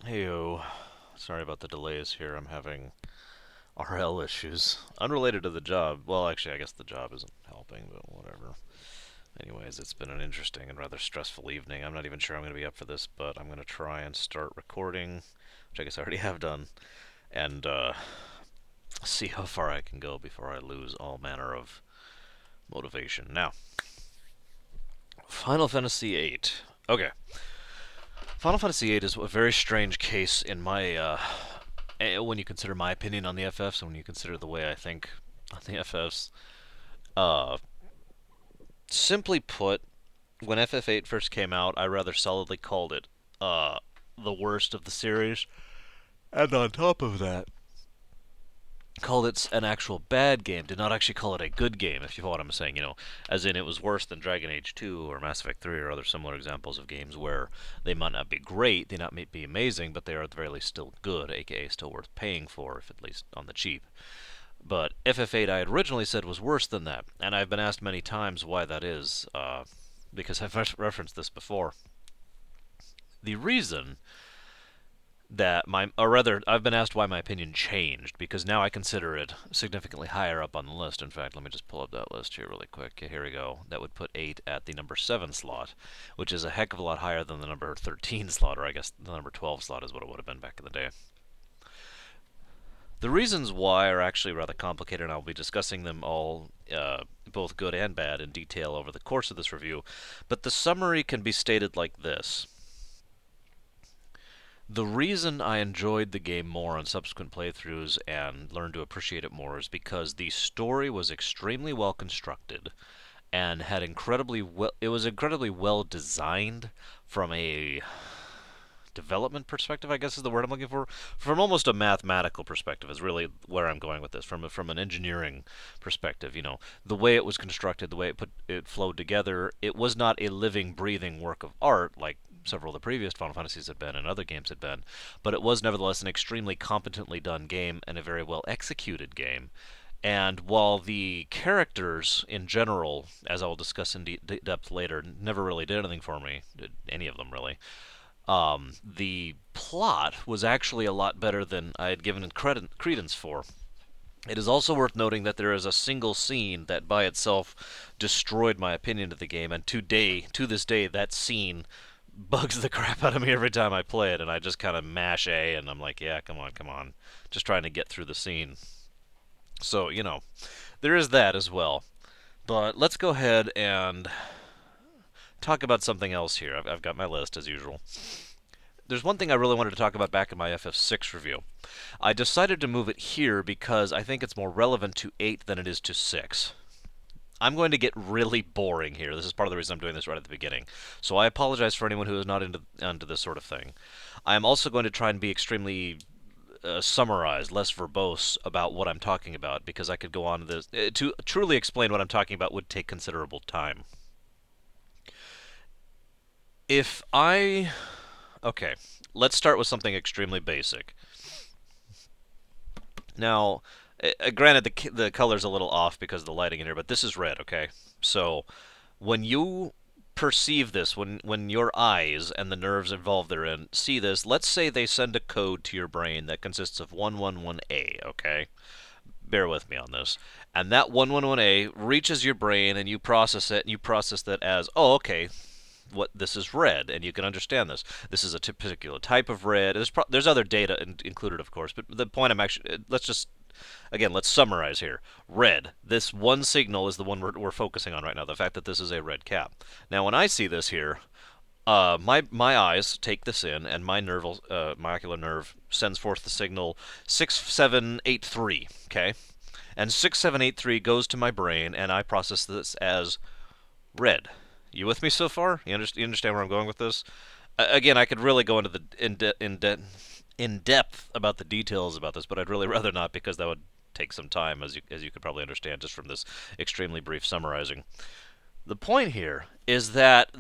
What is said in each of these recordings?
Heyo. Sorry about the delays here. I'm having RL issues. Unrelated to the job. Well, actually, I guess the job isn't helping, but whatever. Anyways, it's been an interesting and rather stressful evening. I'm not even sure I'm going to be up for this, but I'm going to try and start recording, which I guess I already have done, and see how far I can go before I lose all manner of motivation. Now, Final Fantasy VIII. Okay. Final Fantasy VIII is a very strange case in my when you consider my opinion on the FFs and when you consider the way I think on the FFs. Uh, Simply put, when FF8 first came out, I rather solidly called it the worst of the series, and on top of that, called it an actual bad game. Did not actually call it a good game, if you know what I'm saying. As in it was worse than Dragon Age 2 or Mass Effect 3 or other similar examples of games where they might not be great, they not be amazing, but they are at the very least still good, aka still worth paying for, if at least on the cheap. But FF8 I had originally said was worse than that, and I've been asked many times why that is, because I've referenced this before. The reason that or rather, I've been asked why my opinion changed, because now I consider it significantly higher up on the list. In fact, let me just pull up that list here really quick. Okay, here we go. That would put 8 at the number 7 slot, which is a heck of a lot higher than the number 13 slot, or I guess the number 12 slot is what it would have been back in the day. The reasons why are actually rather complicated, and I'll be discussing them all, both good and bad, in detail over the course of this review. But the summary can be stated like this. The reason I enjoyed the game more on subsequent playthroughs and learned to appreciate it more is because the story was extremely well constructed and had it was incredibly well designed from a development perspective, I guess is the word I'm looking for. From almost a mathematical perspective is really where I'm going with this. From an engineering perspective, the way it was constructed, the way it flowed together, it was not a living, breathing work of art like several of the previous Final Fantasies had been and other games had been, but it was nevertheless an extremely competently done game and a very well executed game. And while the characters in general, as I will discuss in depth later, never really did anything for me, any of them really, the plot was actually a lot better than I had given credence for. It is also worth noting that there is a single scene that by itself destroyed my opinion of the game, and to this day, that scene bugs the crap out of me every time I play it, and I just kind of mash A, and I'm like, yeah, come on. Just trying to get through the scene. So, there is that as well. But let's go ahead and talk about something else here. I've got my list, as usual. There's one thing I really wanted to talk about back in my FF6 review. I decided to move it here because I think it's more relevant to 8 than it is to 6. I'm going to get really boring here. This is part of the reason I'm doing this right at the beginning. So I apologize for anyone who is not into this sort of thing. I am also going to try and be extremely summarized, less verbose about what I'm talking about, because I could go on to this. To truly explain what I'm talking about would take considerable time. If I... Okay, let's start with something extremely basic. Now, granted, the color's a little off because of the lighting in here, but this is red, okay? So, when you perceive this, when your eyes and the nerves involved therein see this, let's say they send a code to your brain that consists of 111A, okay? Bear with me on this. And that 111A reaches your brain and you process it, and you process that as, oh, okay, this is red, and you can understand this. This is a particular type of red. There's other data included, of course, but the point I'm actually let's summarize here. Red. This one signal is the one we're focusing on right now. The fact that this is a red cap. Now, when I see this here, my eyes take this in, and my ocular nerve sends forth the signal 6783. Okay, and 6783 goes to my brain, and I process this as red. You with me so far? You understand where I'm going with this? Again, I could really go into the in depth about the details about this, but I'd really rather not, because that would take some time, as you could probably understand just from this extremely brief summarizing. The point here is that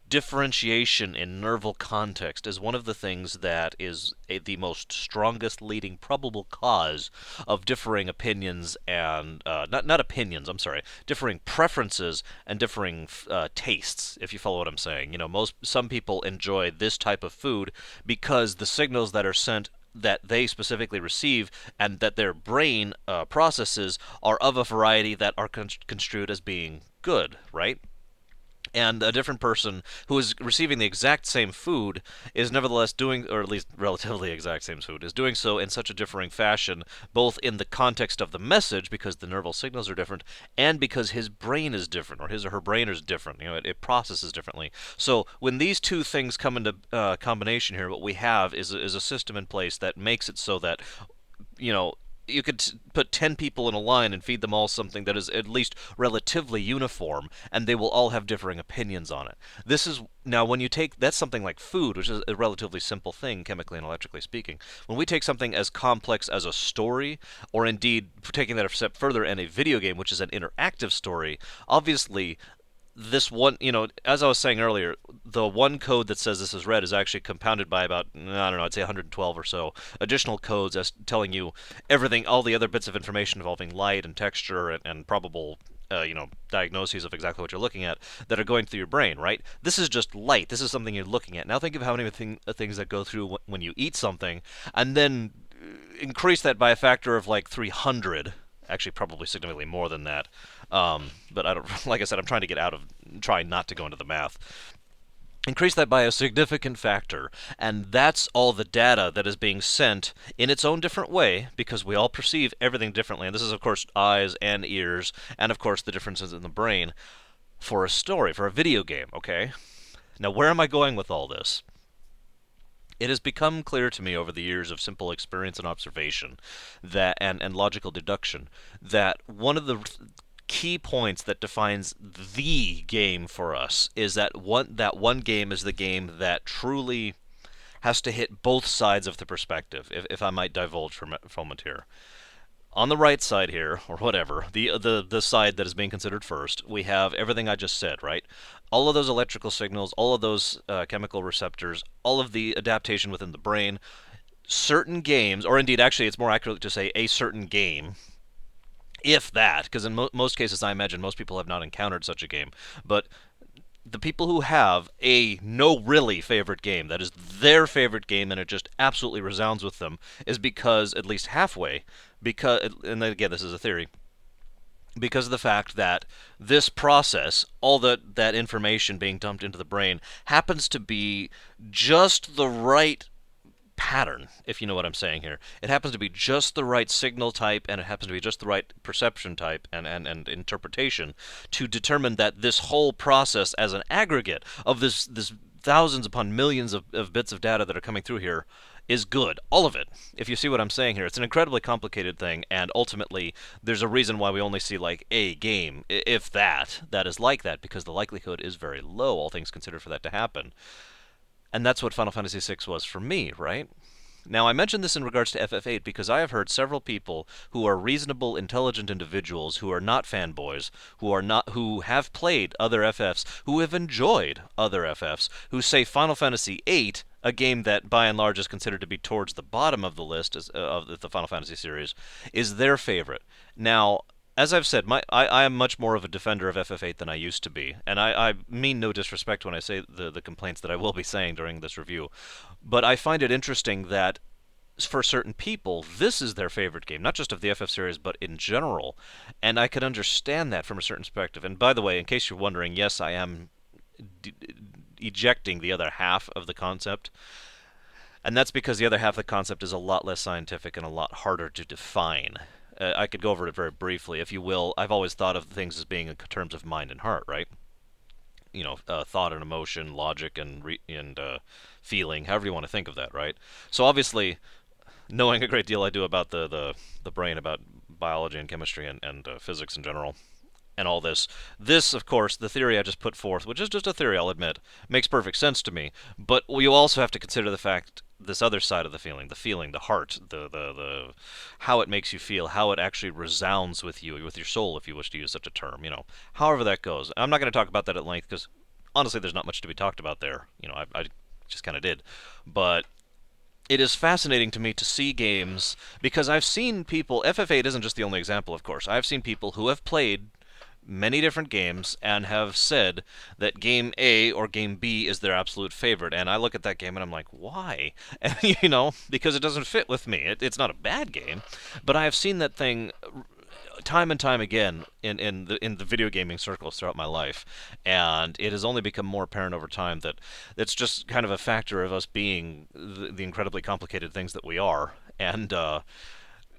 differentiation in nerval context is one of the things that is the most strongest leading probable cause of differing opinions and not opinions. I'm sorry, differing preferences and differing tastes. If you follow what I'm saying, some people enjoy this type of food because the signals that are sent that they specifically receive and that their brain processes are of a variety that are construed as being good, right? And a different person who is receiving the exact same food is nevertheless doing, or at least relatively exact same food, is doing so in such a differing fashion, both in the context of the message, because the nerval signals are different, and because his brain is different, or his or her brain is different. It processes differently. So when these two things come into combination here, what we have is a system in place that makes it so that you know, you could put 10 people in a line and feed them all something that is at least relatively uniform, and they will all have differing opinions on it. This is now when you take that's something like food, which is a relatively simple thing, chemically and electrically speaking. When we take something as complex as a story, or indeed taking that a step further in a video game, which is an interactive story, obviously this one, as I was saying earlier, the one code that says this is red is actually compounded by about, I don't know, I'd say 112 or so additional codes as telling you everything, all the other bits of information involving light and texture and probable, diagnoses of exactly what you're looking at that are going through your brain, right? This is just light. This is something you're looking at. Now think of how many things that go through when you eat something, and then increase that by a factor of like 300, actually probably significantly more than that. But I don't, like I said, I'm trying not to go into the math. Increase that by a significant factor, and that's all the data that is being sent in its own different way, because we all perceive everything differently. And this is, of course, eyes and ears, and of course, the differences in the brain for a story, for a video game, okay? Now, where am I going with all this? It has become clear to me over the years of simple experience and observation that and logical deduction that one of the key points that defines the game for us is that one game is the game that truly has to hit both sides of the perspective, if I might divulge for a moment here. On the right side here, or whatever, the side that is being considered first, we have everything I just said, right? All of those electrical signals, all of those chemical receptors, all of the adaptation within the brain, certain games, or indeed, actually, it's more accurate to say a certain game, if that, because in most cases, I imagine most people have not encountered such a game, but the people who have a no really favorite game, that is their favorite game and it just absolutely resounds with them, is because, at least halfway, because, and again, this is a theory, because of the fact that this process, all that information being dumped into the brain, happens to be just the right pattern, if you know what I'm saying here. It happens to be just the right signal type, and it happens to be just the right perception type and interpretation to determine that this whole process as an aggregate of this thousands upon millions of bits of data that are coming through here is good. All of it. If you see what I'm saying here, it's an incredibly complicated thing, and ultimately there's a reason why we only see like a game, if that is like that, because the likelihood is very low, all things considered, for that to happen. And that's what Final Fantasy VI was for me, right? Now, I mention this in regards to FF8 because I have heard several people who are reasonable, intelligent individuals who are not fanboys, who have played other FFs, who have enjoyed other FFs, who say Final Fantasy VIII, a game that by and large is considered to be towards the bottom of the list of the Final Fantasy series, is their favorite. Now, as I've said, I am much more of a defender of FF8 than I used to be, and I mean no disrespect when I say the complaints that I will be saying during this review, but I find it interesting that for certain people, this is their favorite game, not just of the FF series, but in general, and I can understand that from a certain perspective. And by the way, in case you're wondering, yes, I am ejecting the other half of the concept, and that's because the other half of the concept is a lot less scientific and a lot harder to define. I could go over it very briefly, if you will. I've always thought of things as being in terms of mind and heart, right? Thought and emotion, logic and feeling, however you want to think of that, right? So obviously, knowing a great deal I do about the brain, about biology and chemistry and physics in general, and all this. This, of course, the theory I just put forth, which is just a theory, I'll admit, makes perfect sense to me. But you also have to consider the fact, this other side of the feeling, the heart, the how it makes you feel, how it actually resounds with you, with your soul, if you wish to use such a term, however that goes. I'm not going to talk about that at length because honestly, there's not much to be talked about there. I just kind of did. But it is fascinating to me to see games because I've seen people. FF8 isn't just the only example, of course. I've seen people who have played many different games and have said that game A or game B is their absolute favorite. And I look at that game and I'm like, why? And, because it doesn't fit with me. It's not a bad game, but I have seen that thing time and time again in the video gaming circles throughout my life, and it has only become more apparent over time that it's just kind of a factor of us being the incredibly complicated things that we are, and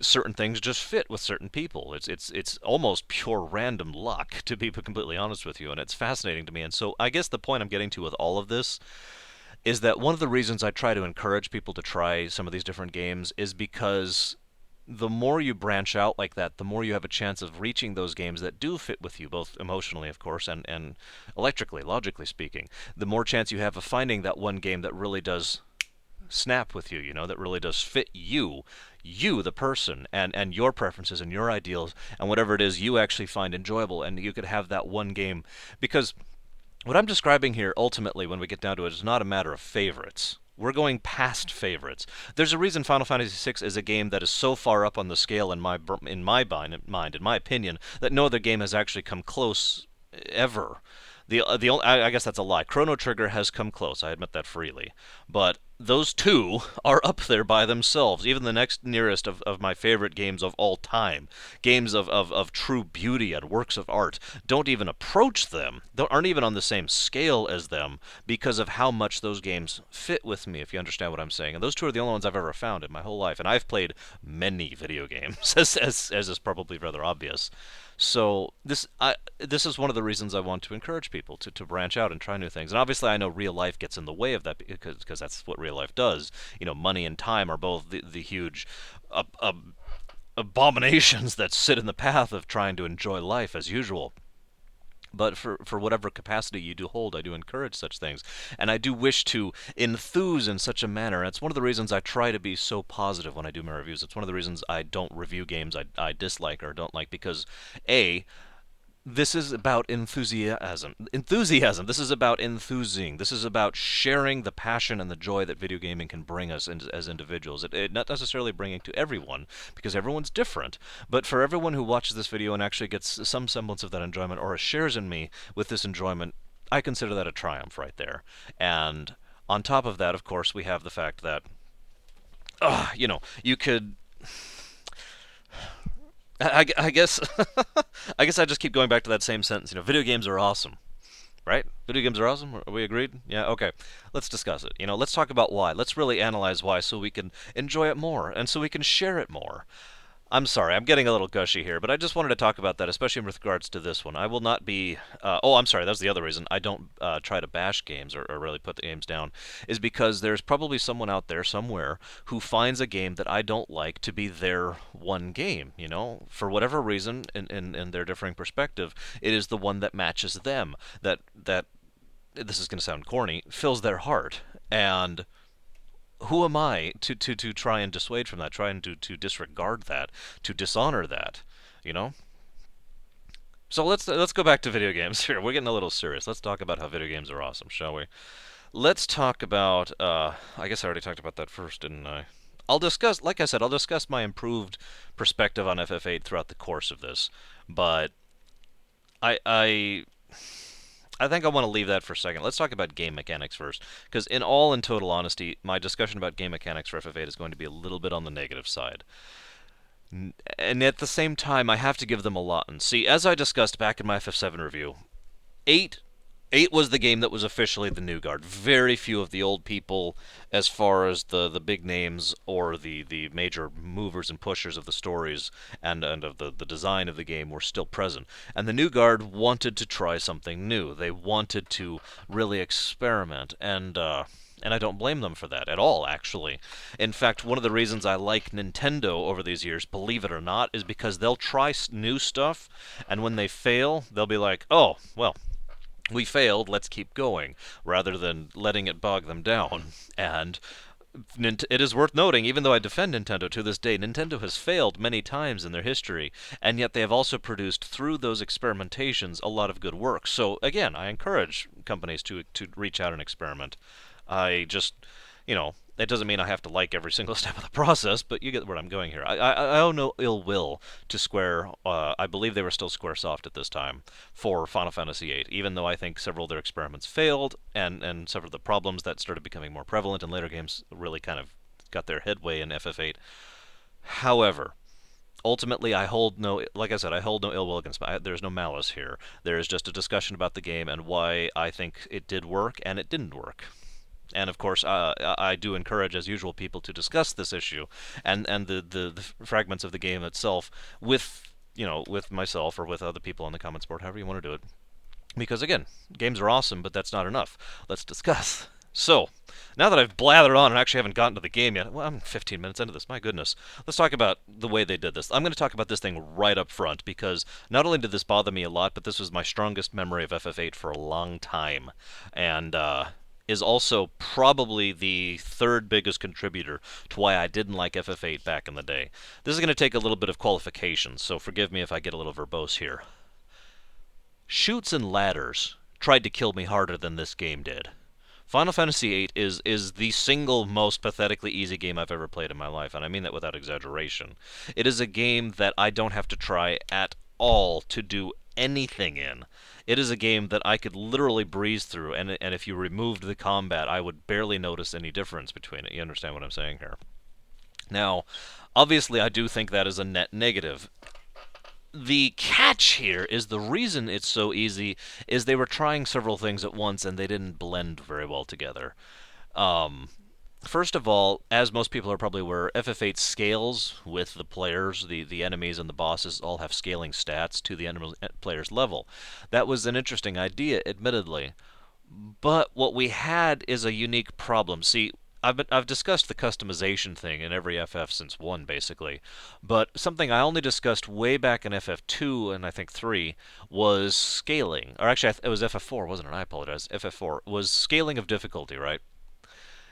certain things just fit with certain people. It's almost pure random luck, to be completely honest with you, and it's fascinating to me. And so I guess the point I'm getting to with all of this is that one of the reasons I try to encourage people to try some of these different games is because the more you branch out like that, the more you have a chance of reaching those games that do fit with you, both emotionally, of course, and electrically, logically speaking. The more chance you have of finding that one game that really does snap with you, that really does fit you, the person, and your preferences and your ideals, and whatever it is you actually find enjoyable, and you could have that one game. Because what I'm describing here, ultimately, when we get down to it, is not a matter of favorites. We're going past favorites. There's a reason Final Fantasy VI is a game that is so far up on the scale in my opinion, that no other game has actually come close ever. I guess that's a lie. Chrono Trigger has come close. I admit that freely, but those two are up there by themselves. Even the next nearest of my favorite games of all time, games of true beauty and works of art, don't even approach them. Aren't even on the same scale as them because of how much those games fit with me, if you understand what I'm saying. And those two are the only ones I've ever found in my whole life. And I've played many video games, as is probably rather obvious. So this is one of the reasons I want to encourage people to branch out and try new things. And obviously, I know real life gets in the way of that because that's what real life does. Money and time are both the huge abominations that sit in the path of trying to enjoy life as usual. But for whatever capacity you do hold, I do encourage such things. And I do wish to enthuse in such a manner. And it's one of the reasons I try to be so positive when I do my reviews. It's one of the reasons I don't review games I dislike or don't like because, A, this is about enthusiasm. Enthusiasm. This is about enthusing. This is about sharing the passion and the joy that video gaming can bring us as individuals. It not necessarily bringing to everyone, because everyone's different, but for everyone who watches this video and actually gets some semblance of that enjoyment or shares in me with this enjoyment, I consider that a triumph right there. And on top of that, of course, we have the fact that, you could I guess I guess I just keep going back to that same sentence. Video games are awesome, right? Video games are awesome. Are we agreed? Yeah. Okay. Let's discuss it. Let's talk about why. Let's really analyze why, so we can enjoy it more and so we can share it more. I'm sorry, I'm getting a little gushy here, but I just wanted to talk about that, especially with regards to this one. I will not be. Oh, I'm sorry, that's the other reason I don't try to bash games or really put the games down, is because there's probably someone out there somewhere who finds a game that I don't like to be their one game. For whatever reason, in their differing perspective, it is the one that matches them. That this is going to sound corny, fills their heart. And who am I to try and dissuade from that, try and to disregard that, to dishonor that, you know? So let's go back to video games here. We're getting a little serious. Let's talk about how video games are awesome, shall we? Let's talk about. I guess I already talked about that first, didn't I? Like I said, I'll discuss my improved perspective on FF8 throughout the course of this, but I think I want to leave that for a second. Let's talk about game mechanics first, because in total honesty, my discussion about game mechanics for FF8 is going to be a little bit on the negative side. And at the same time, I have to give them a lot. And see, as I discussed back in my FF7 review, 8 8 was the game that was officially the new guard. Very few of the old people, as far as the big names or the major movers and pushers of the stories and of the design of the game, were still present. And the new guard wanted to try something new. They wanted to really experiment, and I don't blame them for that at all, actually. In fact, one of the reasons I like Nintendo over these years, believe it or not, is because they'll try new stuff, and when they fail, they'll be like, oh, well, we failed, let's keep going, rather than letting it bog them down. And It is worth noting, even though I defend Nintendo to this day, Nintendo has failed many times in their history, and yet they have also produced, through those experimentations, a lot of good work. So, again, I encourage companies to reach out and experiment. I just, it doesn't mean I have to like every single step of the process, but you get where I'm going here. I owe no ill will to Square. I believe they were still SquareSoft at this time for Final Fantasy VIII, even though I think several of their experiments failed, and several of the problems that started becoming more prevalent in later games really kind of got their headway in FF8. However, ultimately, like I said, I hold no ill will against. There's no malice here. There is just a discussion about the game and why I think it did work and it didn't work. And of course, I do encourage, as usual, people to discuss this issue and the fragments of the game itself with with myself or with other people on the comments board, however you want to do it. Because again, games are awesome, but that's not enough. Let's discuss. So, now that I've blathered on and actually haven't gotten to the game yet, well, I'm 15 minutes into this, my goodness. Let's talk about the way they did this. I'm going to talk about this thing right up front because not only did this bother me a lot, but this was my strongest memory of FF8 for a long time. And, is also probably the third biggest contributor to why I didn't like FF8 back in the day. This is going to take a little bit of qualification, so forgive me if I get a little verbose here. Chutes and ladders tried to kill me harder than this game did. Final Fantasy VIII is the single most pathetically easy game I've ever played in my life, and I mean that without exaggeration. It is a game that I don't have to try at all to do anything in. It is a game that I could literally breeze through, and if you removed the combat, I would barely notice any difference between it. You understand what I'm saying here? Now, obviously, I do think that is a net negative. The catch here is the reason it's so easy is they were trying several things at once and they didn't blend very well together. Um, First of all, as most people are probably aware, FF8 scales with the players. The enemies and the bosses all have scaling stats to the enemy player's level. That was an interesting idea, admittedly. But what we had is a unique problem. See, I've discussed the customization thing in every FF since 1, basically. But something I only discussed way back in FF2 and I think 3 was scaling. Or actually, it was FF4, wasn't it? I apologize. FF4 was scaling of difficulty, right?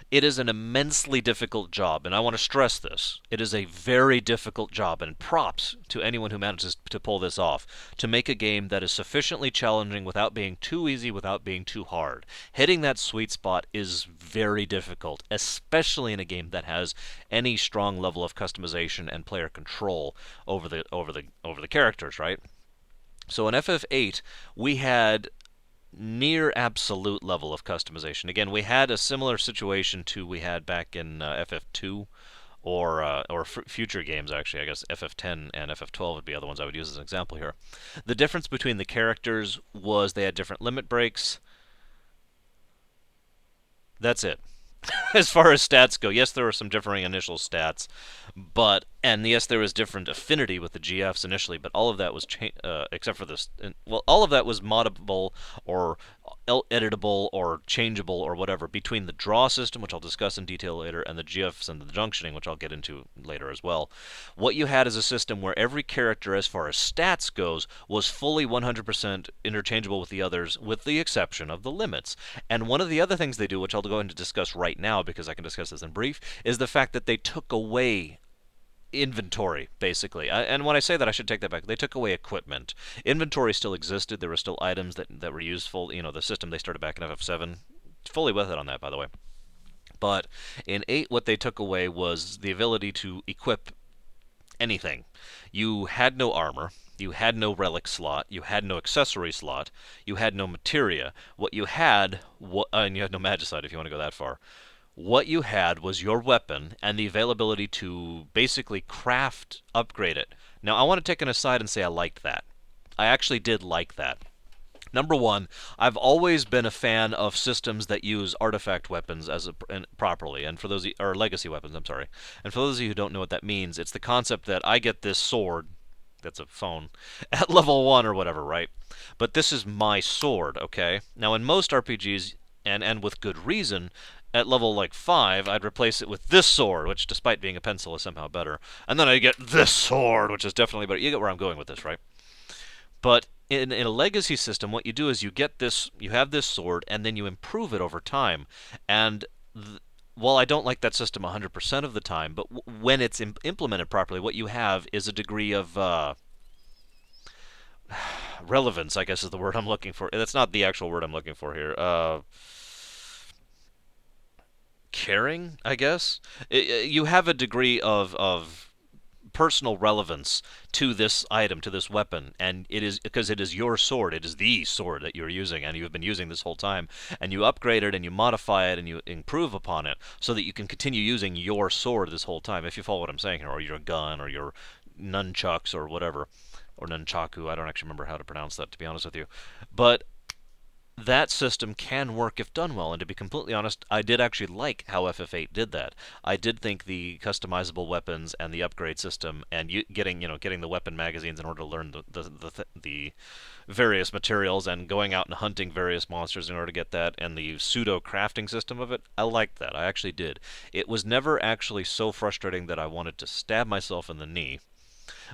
It is an immensely difficult job, and I want to stress this. It is a very difficult job, and props to anyone who manages to pull this off, to make a game that is sufficiently challenging without being too easy, without being too hard. Hitting that sweet spot is very difficult, especially in a game that has any strong level of customization and player control over the characters, right? So in FF8, we had near absolute level of customization. Again, we had a similar situation to we had back in FF2 or future games actually. I guess FF10 and FF12 would be other ones I would use as an example here. The difference between the characters was they had different limit breaks. That's it. As far as stats go, yes, there were some differing initial stats, and yes, there was different affinity with the GFs initially, but all of that was except for this. Well, all of that was moddable or editable or changeable or whatever between the draw system, which I'll discuss in detail later, and the GFs and the junctioning, which I'll get into later as well. What you had is a system where every character, as far as stats goes, was fully 100% interchangeable with the others, with the exception of the limits. And one of the other things they do, which I'll go into discuss right now because I can discuss this in brief, is the fact that they took away inventory, basically. And when I say that, I should take that back. They took away equipment. Inventory still existed. There were still items that were useful. The system they started back in FF7. Fully with it on that, by the way. But in 8, what they took away was the ability to equip anything. You had no armor. You had no relic slot. You had no accessory slot. You had no materia. What you had, and you had no magicite if you want to go that far. What you had was your weapon and the availability to basically upgrade it. Now, I want to take an aside and say I liked that. I actually did like that. Number one, I've always been a fan of systems that use artifact weapons properly, and for those or legacy weapons, I'm sorry. And for those of you who don't know what that means, it's the concept that I get this sword, that's a phone, at level 1 or whatever, right? But this is my sword, okay? Now, in most RPGs, and with good reason, at level like 5, I'd replace it with this sword, which despite being a pencil is somehow better. And then I get this sword, which is definitely better. You get where I'm going with this, right? But in a legacy system, what you do is you have this sword, and then you improve it over time. And while I don't like that system 100% of the time, but when it's implemented properly, what you have is a degree of relevance, I guess is the word I'm looking for. That's not the actual word I'm looking for here. Caring, I guess. You have a degree of personal relevance to this item, to this weapon, and it is because it is your sword. It is the sword that you're using, and you've been using this whole time. And you upgrade it, and you modify it, and you improve upon it, so that you can continue using your sword this whole time. If you follow what I'm saying here, or your gun, or your nunchucks, or whatever, or nunchaku. I don't actually remember how to pronounce that, to be honest with you. But that system can work if done well. And to be completely honest, I did actually like how FF8 did that. I did think the customizable weapons and the upgrade system and getting the weapon magazines in order to learn the various materials and going out and hunting various monsters in order to get that and the pseudo crafting system of it, I liked that. I actually did. It was never actually so frustrating that I wanted to stab myself in the knee,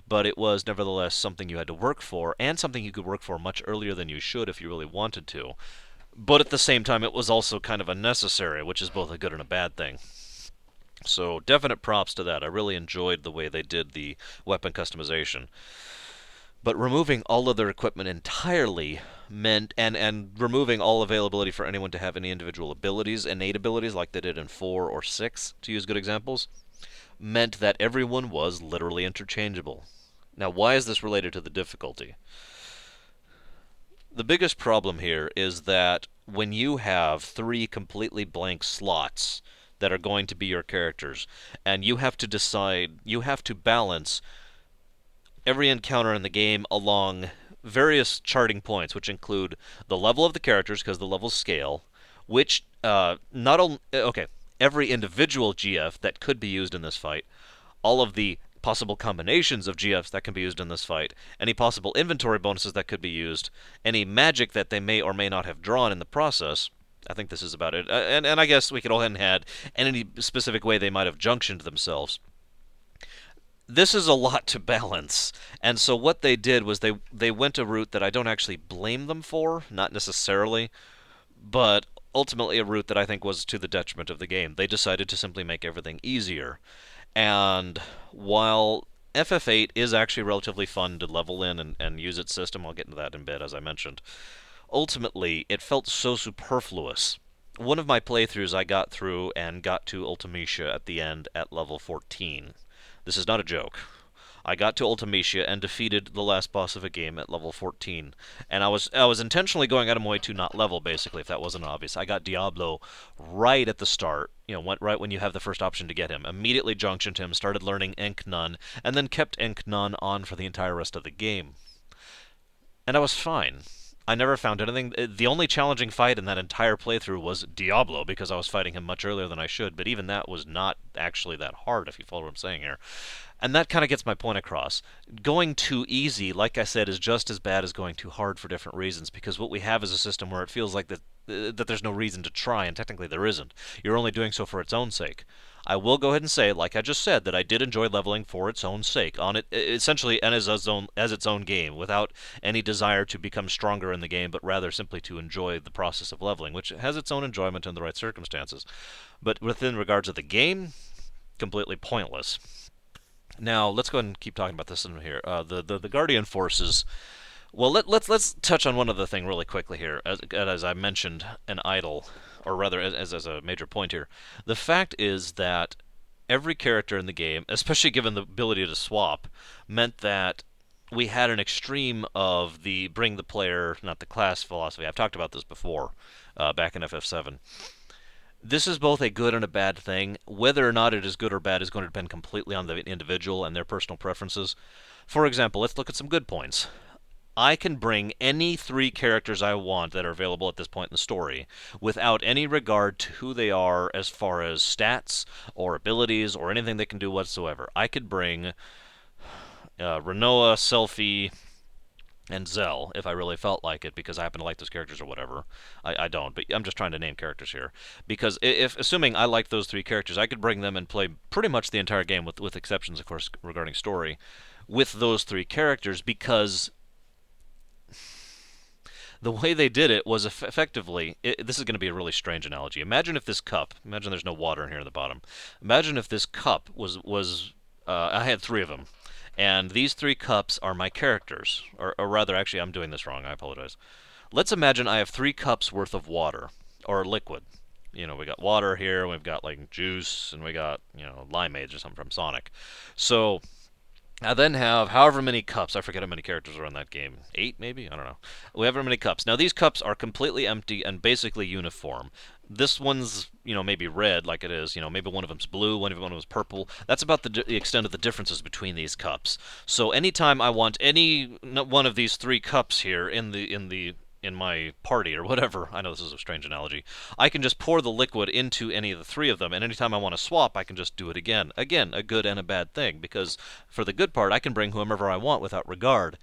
but it was nevertheless something you had to work for, and something you could work for much earlier than you should if you really wanted to. But at the same time, it was also kind of unnecessary, which is both a good and a bad thing. So definite props to that. I really enjoyed the way they did the weapon customization. But removing all of their equipment entirely meant, and removing all availability for anyone to have any individual abilities, innate abilities, like they did in 4 or 6, to use good examples, meant that everyone was literally interchangeable. Now, why is this related to the difficulty? The biggest problem here is that when you have 3 completely blank slots that are going to be your characters, and you have to decide, you have to balance every encounter in the game along various charting points, which include the level of the characters, because the levels scale, which not only okay, every individual GF that could be used in this fight, all of the possible combinations of GFs that can be used in this fight, any possible inventory bonuses that could be used, any magic that they may or may not have drawn in the process. I think this is about it. And I guess we could all ahead and add any specific way they might have junctioned themselves. This is a lot to balance. And so what they did was they went a route that I don't actually blame them for, not necessarily, but ultimately a route that I think was to the detriment of the game. They decided to simply make everything easier. And while FF8 is actually relatively fun to level in and use its system, I'll get into that in a bit, as I mentioned, ultimately it felt so superfluous. One of my playthroughs I got through and got to Ultimecia at the end at level 14. This is not a joke. I got to Ultimecia and defeated the last boss of a game at level 14. And I was intentionally going out of my way to not level, basically, if that wasn't obvious. I got Diablo right at the start, went right when you have the first option to get him. Immediately junctioned him, started learning Ink Nun, and then kept Ink Nun on for the entire rest of the game. And I was fine. I never found anything. The only challenging fight in that entire playthrough was Diablo, because I was fighting him much earlier than I should, but even that was not actually that hard, if you follow what I'm saying here. And that kind of gets my point across. Going too easy, like I said, is just as bad as going too hard for different reasons, because what we have is a system where it feels like that there's no reason to try, and technically there isn't. You're only doing so for its own sake. I will go ahead and say, like I just said, that I did enjoy leveling for its own sake, on it essentially and as its own game, without any desire to become stronger in the game, but rather simply to enjoy the process of leveling, which has its own enjoyment in the right circumstances. But within regards of the game, completely pointless. Now let's go ahead and keep talking about this in here. The Guardian forces. Well, let's touch on one other thing really quickly here. As I mentioned, an idol, or rather, as a major point here, the fact is that every character in the game, especially given the ability to swap, meant that we had an extreme of the bring the player, not the class philosophy. I've talked about this before, back in FF7. This is both a good and a bad thing. Whether or not it is good or bad is going to depend completely on the individual and their personal preferences. For example, let's look at some good points. I can bring any 3 characters I want that are available at this point in the story without any regard to who they are as far as stats or abilities or anything they can do whatsoever. I could bring Renoa, Selphie, and Zell if I really felt like it, because I happen to like those characters or whatever. I don't, but I'm just trying to name characters here. Because if assuming I like those 3 characters, I could bring them and play pretty much the entire game, with exceptions, of course, regarding story, with those 3 characters, because The way they did it was effectively. This is going to be a really strange analogy. Imagine if this cup. Imagine there's no water in here at the bottom. Imagine if this cup was. I had three of them, and these three cups are my characters, or rather, actually, I'm doing this wrong. I apologize. Let's imagine I have 3 cups worth of water or liquid. We got water here, we've got like juice, and we got limeades or something from Sonic. So I then have however many cups. I forget how many characters are in that game. 8, maybe? I don't know. We have however many cups. Now, these cups are completely empty and basically uniform. This one's, maybe red, like it is. Maybe one of them's blue, one of them's purple. That's about the extent of the differences between these cups. So anytime I want any one of these 3 cups here in my party or whatever, I know this is a strange analogy, I can just pour the liquid into any of the 3 of them, and anytime I want to swap, I can just do it again. Again, a good and a bad thing, because for the good part, I can bring whomever I want without regard.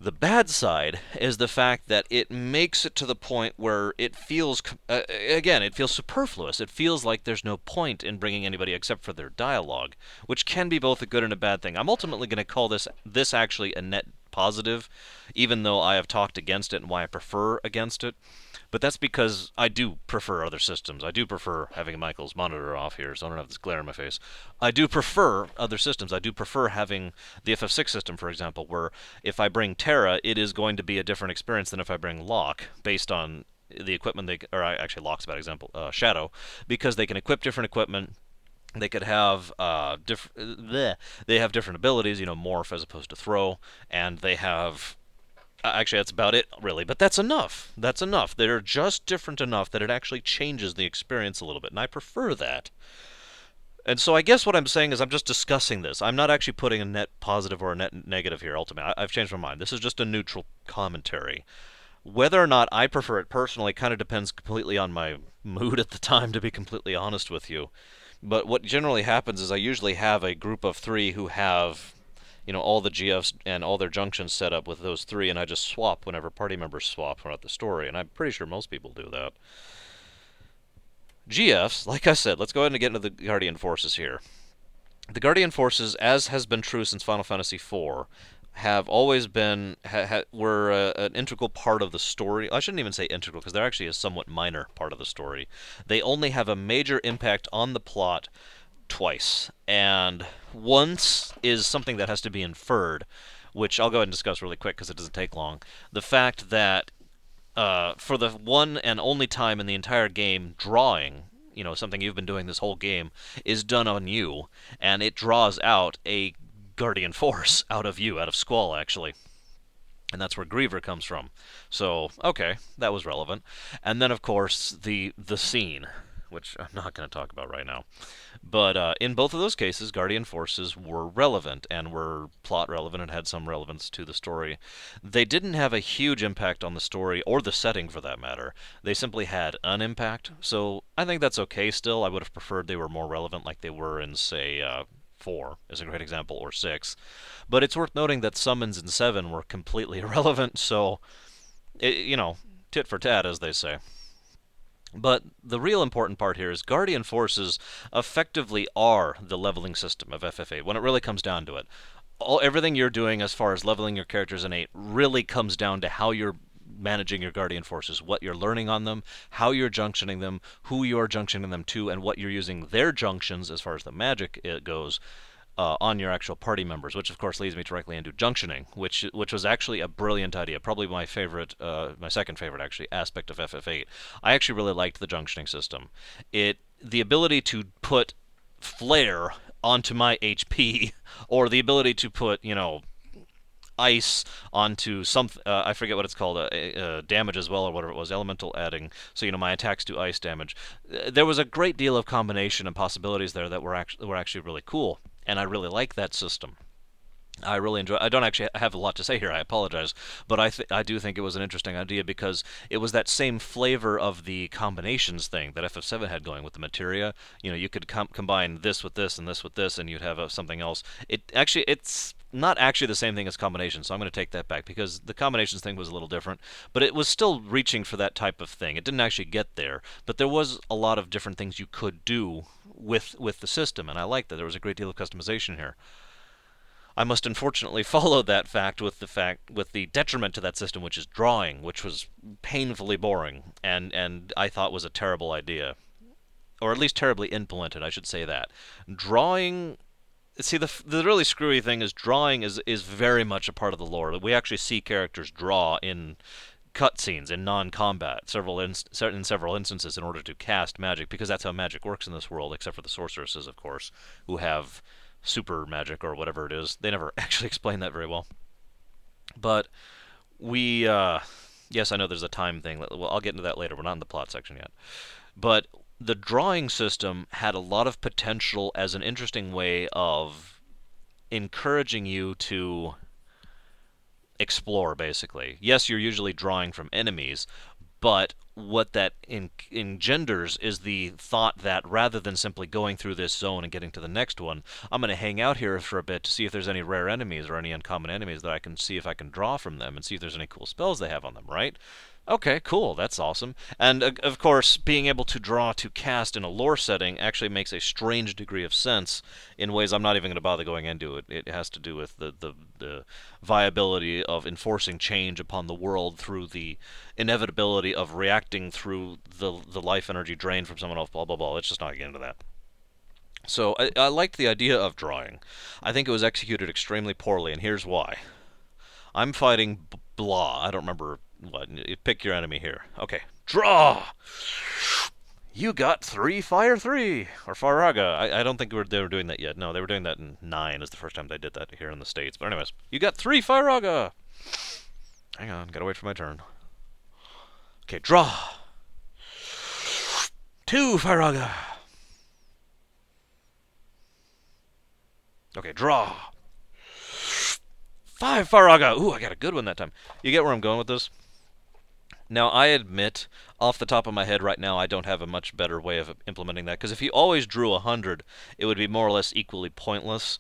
The bad side is the fact that it makes it to the point where it feels, again, it feels superfluous. It feels like there's no point in bringing anybody except for their dialogue, which can be both a good and a bad thing. I'm ultimately going to call this actually a net positive, even though I have talked against it and why I prefer against it. But that's because I do prefer other systems. I do prefer having Michael's monitor off here, so I don't have this glare in my face. I do prefer other systems. I do prefer having the FF6 system, for example, where if I bring Terra, it is going to be a different experience than if I bring Locke, based on the equipment or actually Locke's a bad example, Shadow, because they can equip different equipment. They could have they have different abilities, morph as opposed to throw, and they have actually, that's about it, really. But that's enough. That's enough. They're just different enough that it actually changes the experience a little bit, and I prefer that. And so I guess what I'm saying is I'm just discussing this. I'm not actually putting a net positive or a net negative here, ultimately. I've changed my mind. This is just a neutral commentary. Whether or not I prefer it personally kind of depends completely on my mood at the time, to be completely honest with you. But what generally happens is I usually have a group of 3 who have all the GFs and all their junctions set up with those 3, and I just swap whenever party members swap throughout the story, and I'm pretty sure most people do that. GFs, like I said, let's go ahead and get into the Guardian Forces here. The Guardian Forces, as has been true since Final Fantasy IV, have always been were an integral part of the story. I shouldn't even say integral, because they're actually a somewhat minor part of the story. They only have a major impact on the plot twice, and once is something that has to be inferred, which I'll go ahead and discuss really quick because it doesn't take long. The fact that for the one and only time in the entire game, drawing, something you've been doing this whole game, is done on you, and it draws out a Guardian Force out of you, out of Squall, actually. And that's where Griever comes from. So, okay, that was relevant. And then, of course, the scene, which I'm not going to talk about right now. But in both of those cases, Guardian Forces were relevant and were plot relevant and had some relevance to the story. They didn't have a huge impact on the story, or the setting for that matter. They simply had an impact. So I think that's okay still. I would have preferred they were more relevant, like they were in, say, 4 is a great example, or 6. But it's worth noting that summons in 7 were completely irrelevant, so, tit for tat, as they say. But the real important part here is Guardian Forces effectively are the leveling system of FF8 when it really comes down to it. Everything you're doing as far as leveling your characters in 8 really comes down to how you're managing your Guardian Forces, what you're learning on them, how you're junctioning them, who you're junctioning them to, and what you're using their junctions as far as the magic goes on your actual party members, which of course leads me directly into junctioning, which was actually a brilliant idea, probably my favorite, my second favorite actually, aspect of FF8. I actually really liked the junctioning system. The ability to put flare onto my HP, or the ability to put, ice onto some, I forget what it's called, damage as well, or whatever it was, elemental adding, so my attacks do ice damage. There was a great deal of combination and possibilities there that were actually really cool, and I really like that system. I really enjoy. I don't actually have a lot to say here. I apologize, but I do think it was an interesting idea, because it was that same flavor of the combinations thing that FF7 had going with the materia. You could combine this with this and this with this, and you'd have something else. It's not actually the same thing as combinations, so I'm going to take that back, because the combinations thing was a little different, but it was still reaching for that type of thing. It didn't actually get there, but there was a lot of different things you could do with the system, and I liked that there was a great deal of customization here. I must unfortunately follow that fact with the detriment to that system, which is drawing, which was painfully boring and I thought was a terrible idea, or at least terribly implemented. I should say that drawing. See, the really screwy thing is drawing is very much a part of the lore. We actually see characters draw in cutscenes in non-combat in several instances in order to cast magic, because that's how magic works in this world, except for the sorceresses, of course, who have super magic or whatever it is. They never actually explain that very well. But we, yes, I know there's a time thing. Well, I'll get into that later. We're not in the plot section yet. But the drawing system had a lot of potential as an interesting way of encouraging you to explore, basically. Yes, you're usually drawing from enemies, but what that engenders is the thought that rather than simply going through this zone and getting to the next one, I'm going to hang out here for a bit to see if there's any rare enemies or any uncommon enemies that I can see if I can draw from them and see if there's any cool spells they have on them, right? Okay, cool, that's awesome. And of course, being able to draw to cast in a lore setting actually makes a strange degree of sense in ways I'm not even going to bother going into. It has to do with the viability of enforcing change upon the world through the inevitability of reacting through the life energy drained from someone else, blah, blah, blah. Let's just not get into that. So I liked the idea of drawing. I think it was executed extremely poorly, and here's why. I'm fighting blah. I don't remember what. Pick your enemy here. Okay. Draw! You got 3 Fire 3! Or Faraga. I don't think they were doing that yet. No, they were doing that in 9 is the first time they did that here in the States. But anyways, you got 3 Faraga! Hang on, gotta wait for my turn. Okay, draw! 2 Faraga! Okay, draw! 5 Faraga! Ooh, I got a good one that time. You get where I'm going with this? Now, I admit, off the top of my head right now, I don't have a much better way of implementing that, because if you always drew 100, it would be more or less equally pointless.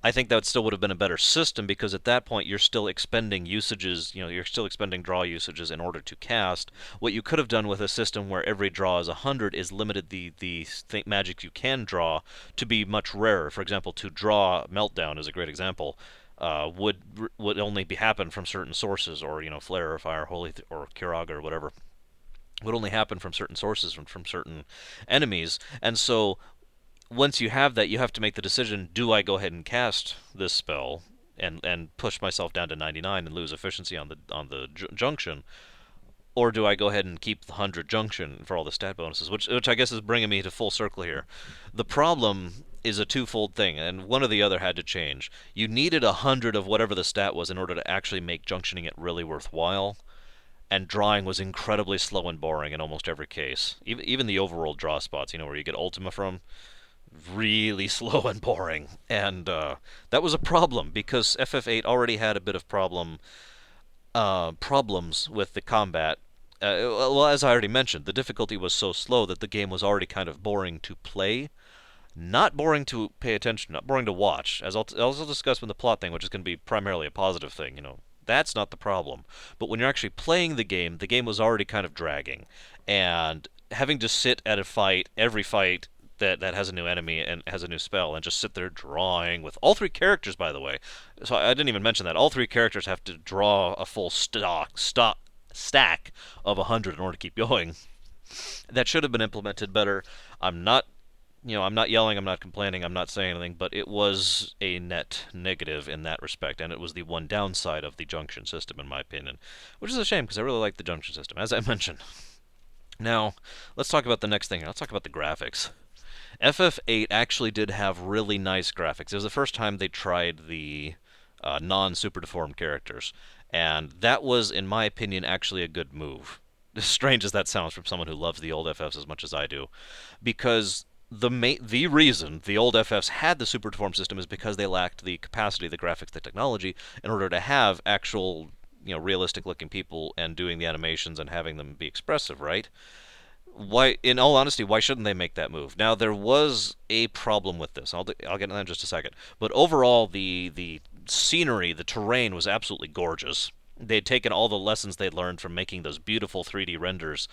I think that still would have been a better system, because at that point you're still expending usages, you're still expending draw usages in order to cast. What you could have done with a system where every draw is 100 is limited the magic you can draw to be much rarer. For example, to draw Meltdown is a great example. Would only be happen from certain sources, or Flare or Fire, Holy or Kiraga or whatever. Would only happen from certain sources, from certain enemies, and so once you have that, you have to make the decision: do I go ahead and cast this spell and push myself down to 99 and lose efficiency on the junction, or do I go ahead and keep the 100 junction for all the stat bonuses, which I guess is bringing me to full circle here. The problem is a twofold thing, and one or the other had to change. You needed 100 of whatever the stat was in order to actually make junctioning it really worthwhile, and drawing was incredibly slow and boring in almost every case. Even the overworld draw spots, where you get Ultima from, really slow and boring. And that was a problem, because FF8 already had a bit of problems with the combat. Well, as I already mentioned, the difficulty was so slow that the game was already kind of boring to play. Not boring to pay attention, not boring to watch, as I'll also discuss with the plot thing, which is going to be primarily a positive thing. That's not the problem. But when you're actually playing the game was already kind of dragging, and having to sit at a fight, every fight that has a new enemy and has a new spell, and just sit there drawing with all 3 characters, by the way. So I didn't even mention that all 3 characters have to draw a full stack of 100 in order to keep going. That should have been implemented better. I'm not yelling, I'm not complaining, I'm not saying anything, but it was a net negative in that respect, and it was the one downside of the junction system, in my opinion, which is a shame, because I really like the junction system, as I mentioned. Now, let's talk about the next thing. Let's talk about the graphics. FF8 actually did have really nice graphics. It was the first time they tried the non-super deformed characters, and that was, in my opinion, actually a good move. As strange as that sounds from someone who loves the old FFs as much as I do, because the reason the old FFs had the super deformed system is because they lacked the capacity, the graphics, the technology in order to have actual, realistic looking people and doing the animations and having them be expressive, right? Why, in all honesty, why shouldn't they make that move? Now, there was a problem with this. I'll get into that in just a second. But overall, the scenery, the terrain was absolutely gorgeous. They'd taken all the lessons they'd learned from making those beautiful 3D renders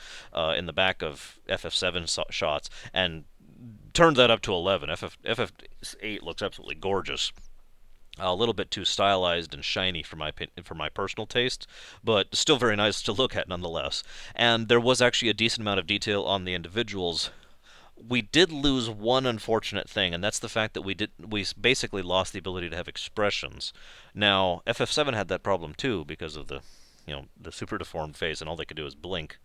in the back of FF7 shots and turned that up to 11. FF8 looks absolutely gorgeous. A little bit too stylized and shiny for for my personal taste, but still very nice to look at nonetheless. And there was actually a decent amount of detail on the individuals. We did lose one unfortunate thing, and that's the fact that we basically lost the ability to have expressions. Now, FF7 had that problem too because of the super deformed face, and all they could do is blink,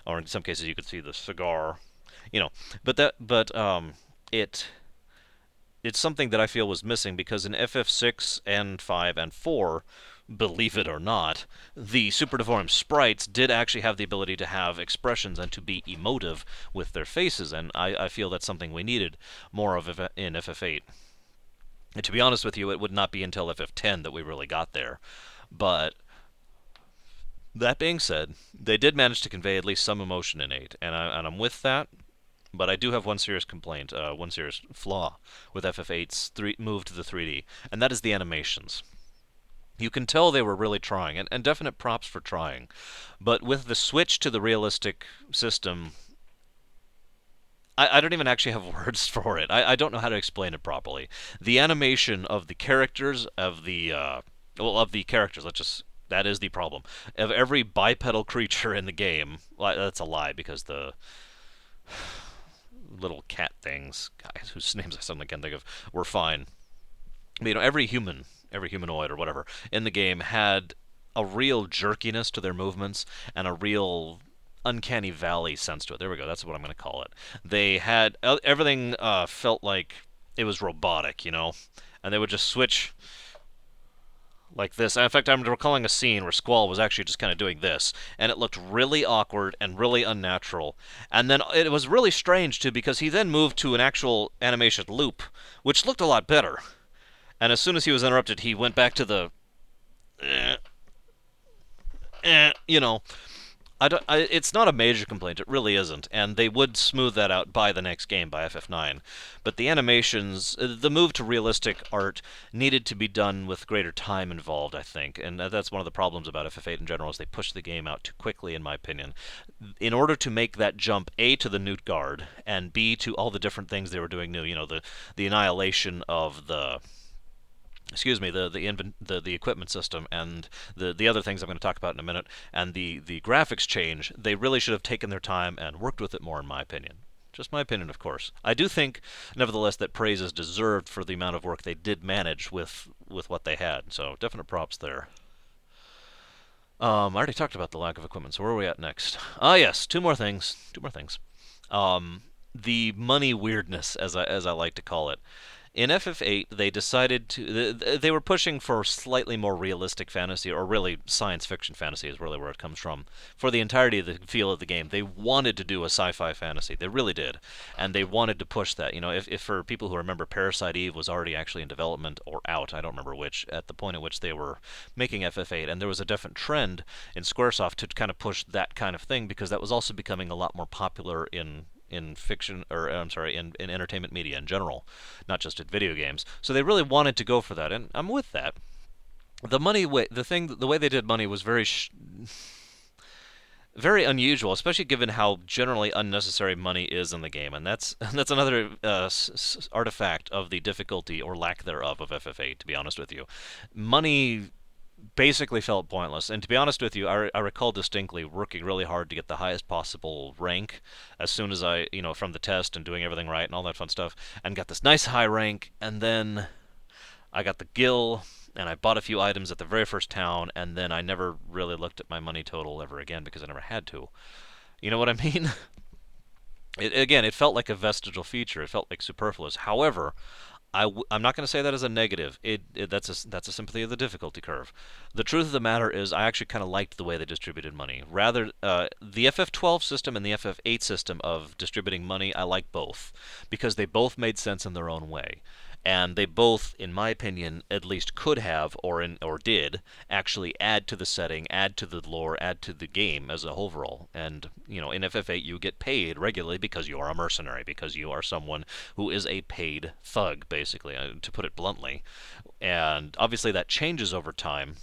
or in some cases you could see the cigar, you know. But it it's something that I feel was missing because in FF6 and 5 and 4, believe it or not, the super deformed sprites did actually have the ability to have expressions and to be emotive with their faces, and I feel that's something we needed more of in FF8. And to be honest with you, it would not be until FF10 that we really got there. But that being said, they did manage to convey at least some emotion in 8, and I'm with that. But I do have one serious complaint, one serious flaw with FF8's move to the 3D, and that is the animations. You can tell they were really trying, and definite props for trying. But with the switch to the realistic system, I don't even actually have words for it. I don't know how to explain it properly. The animation of the characters, of the characters, that is the problem. Of every bipedal creature in the game, well, that's a lie because the little cat things, guys whose names I suddenly can't think of, were fine. But, every humanoid or whatever in the game had a real jerkiness to their movements and a real uncanny valley sense to it. There we go. That's what I'm going to call it. They had everything felt like it was robotic, and they would just switch like this. In fact, I'm recalling a scene where Squall was actually just kind of doing this, and it looked really awkward and really unnatural. And then it was really strange too because he then moved to an actual animation loop, which looked a lot better. And as soon as he was interrupted, he went back to the, eh, eh, you know, it's not a major complaint. It really isn't, and they would smooth that out by the next game, by FF9. But the animations, the move to realistic art, needed to be done with greater time involved, I think, and that's one of the problems about FF8 in general. Is they push the game out too quickly, in my opinion. In order to make that jump, A, to the Newt Guard, and B, to all the different things they were doing new. The annihilation of the the equipment system and the other things I'm going to talk about in a minute, and the graphics change. They really should have taken their time and worked with it more, in my opinion. Just my opinion, of course. I do think, nevertheless, that praise is deserved for the amount of work they did manage with what they had. So definite props there. I already talked about the lack of equipment. So where are we at next? Ah, yes, two more things. Two more things. The money weirdness, as I like to call it. In FF8, they decided they were pushing for slightly more realistic fantasy, or really science fiction fantasy is really where it comes from. For the entirety of the feel of the game, they wanted to do a sci-fi fantasy. They really did, and they wanted to push that. If for people who remember, Parasite Eve was already actually in development or out. I don't remember which at the point at which they were making FF8, and there was a definite trend in SquareSoft to kind of push that kind of thing because that was also becoming a lot more popular in fiction, or I'm sorry, in entertainment media in general, not just in video games. So they really wanted to go for that, and I'm with that. The way they did money was very unusual, especially given how generally unnecessary money is in the game, and that's another artifact of the difficulty or lack thereof of FF8. To be honest with you, money basically felt pointless. And to be honest with you, I recall distinctly working really hard to get the highest possible rank as soon as from the test and doing everything right and all that fun stuff, and got this nice high rank, and then I got the Gill, and I bought a few items at the very first town, and then I never really looked at my money total ever again because I never had to. You know what I mean? It felt like a vestigial feature. It felt like superfluous. However, I'm not going to say that as a negative. That's a sympathy of the difficulty curve. The truth of the matter is, I actually kind of liked the way they distributed money. Rather, the FF12 system and the FF8 system of distributing money, I like both because they both made sense in their own way. And they both, in my opinion, at least could have or did actually add to the setting, add to the lore, add to the game as a overall. And in FF8 you get paid regularly because you are a mercenary, because you are someone who is a paid thug, basically, to put it bluntly. And obviously that changes over time.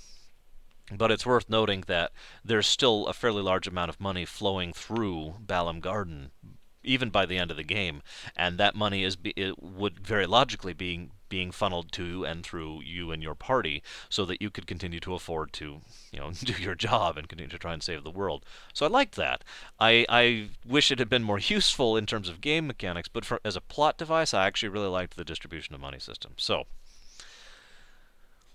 But it's worth noting that there's still a fairly large amount of money flowing through Balam Garden even by the end of the game, and that money it would very logically being funneled to and through you and your party so that you could continue to afford to, do your job and continue to try and save the world. So I liked that. I wish it had been more useful in terms of game mechanics, but as a plot device, I actually really liked the distribution of money system. So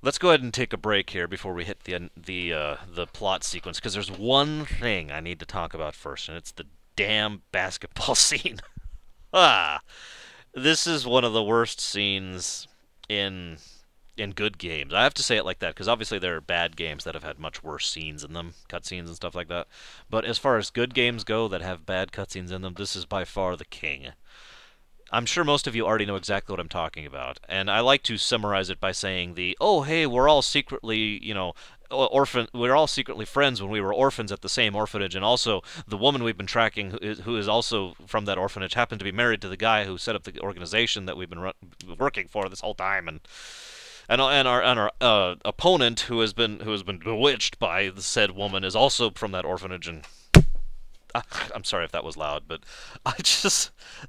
let's go ahead and take a break here before we hit the plot sequence, because there's one thing I need to talk about first, and it's the damn basketball scene. Ah, this is one of the worst scenes in good games. I have to say it like that because obviously there are bad games that have had much worse scenes in them, cutscenes and stuff like that. But as far as good games go that have bad cutscenes in them, this is by far the king. I'm sure most of you already know exactly what I'm talking about, and I like to summarize it by saying oh hey, we're all secretly, we're all secretly friends when we were orphans at the same orphanage, and also the woman we've been tracking, who is also from that orphanage, happened to be married to the guy who set up the organization that we've been working for this whole time, and our opponent who has been bewitched by the said woman is also from that orphanage, and I'm sorry if that was loud, but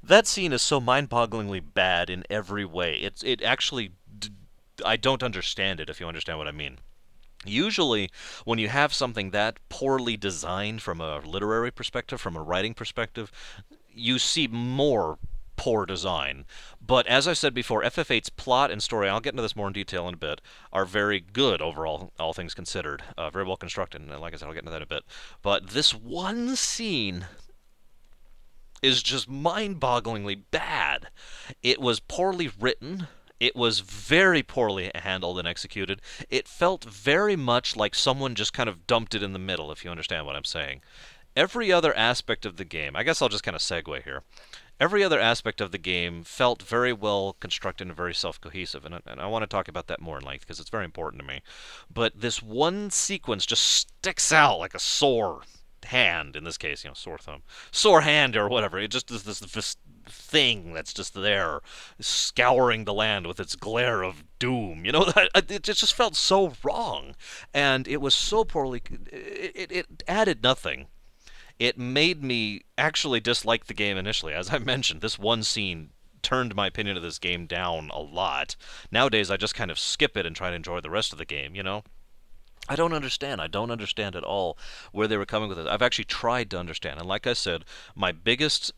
that scene is so mind-bogglingly bad in every way. It actually I don't understand it, if you understand what I mean. Usually, when you have something that poorly designed from a literary perspective, from a writing perspective, you see more poor design. But as I said before, FF8's plot and story, I'll get into this more in detail in a bit, are very good overall, all things considered. Very well constructed, and like I said, I'll get into that in a bit. But this one scene is just mind-bogglingly bad. It was poorly written. It was very poorly handled and executed. It felt very much like someone just kind of dumped it in the middle, if you understand what I'm saying. Every other aspect of the game, I guess I'll just kind of segue here. Every other aspect of the game felt very well constructed and very self-cohesive, and I want to talk about that more in length because it's very important to me. But this one sequence just sticks out like a sore hand, in this case, sore thumb, sore hand or whatever. It just is this thing that's just there, scouring the land with its glare of doom. It just felt so wrong, and it was so poorly. It added nothing. It made me actually dislike the game initially. As I mentioned, this one scene turned my opinion of this game down a lot. Nowadays, I just kind of skip it and try to enjoy the rest of the game. I don't understand. I don't understand at all where they were coming with it. I've actually tried to understand. And like I said, my biggest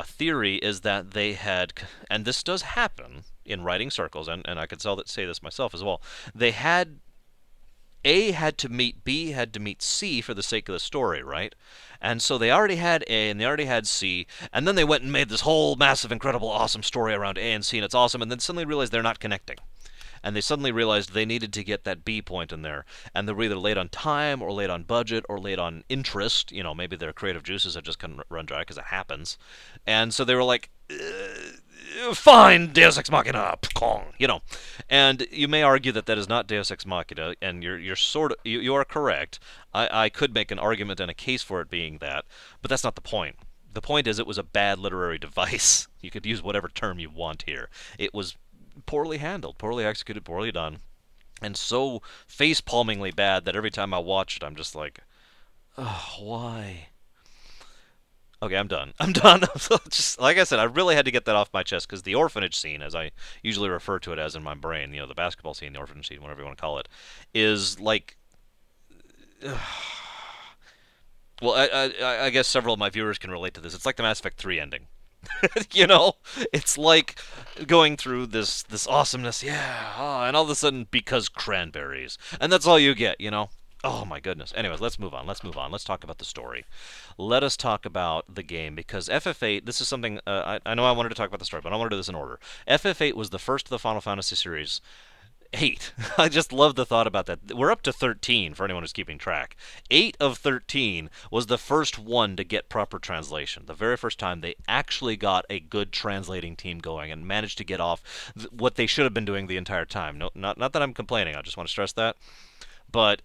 theory is that they had, and this does happen in writing circles, and I could say this myself as well, they had A had to meet B had to meet C for the sake of the story, right? And so they already had A and they already had C, and then they went and made this whole massive, incredible, awesome story around A and C, and it's awesome, and then suddenly realized they're not connecting. And they suddenly realized they needed to get that B point in there, and they were either late on time or late on budget or late on interest. Maybe their creative juices had just kind of run dry because it happens, and so they were like, fine, Deus Ex Machina, Kong, And you may argue that that is not Deus Ex Machina, and you're sort of you are correct. I could make an argument and a case for it being that, but that's not the point. The point is it was a bad literary device. You could use whatever term you want here. It was poorly handled, poorly executed, poorly done, and so face-palmingly bad that every time I watch it, I'm just like, oh, why? Okay, I'm done. I'm done. Just like I said, I really had to get that off my chest because the orphanage scene, as I usually refer to it as in my brain, the basketball scene, the orphanage scene, whatever you want to call it, is like. Well, I guess several of my viewers can relate to this. It's like the Mass Effect 3 ending. It's like going through this awesomeness, yeah, and all of a sudden because cranberries, and that's all you get. Oh my goodness. Anyways, let's move on. Let's talk about the story. Let us talk about the game because FF8. This is something I know I wanted to talk about the story, but I want to do this in order. FF8 was the first of the Final Fantasy series. 8. I just love the thought about that. We're up to 13 for anyone who's keeping track. 8 of 13 was the first one to get proper translation. The very first time they actually got a good translating team going and managed to get off what they should have been doing the entire time. No, not that I'm complaining. I just want to stress that. But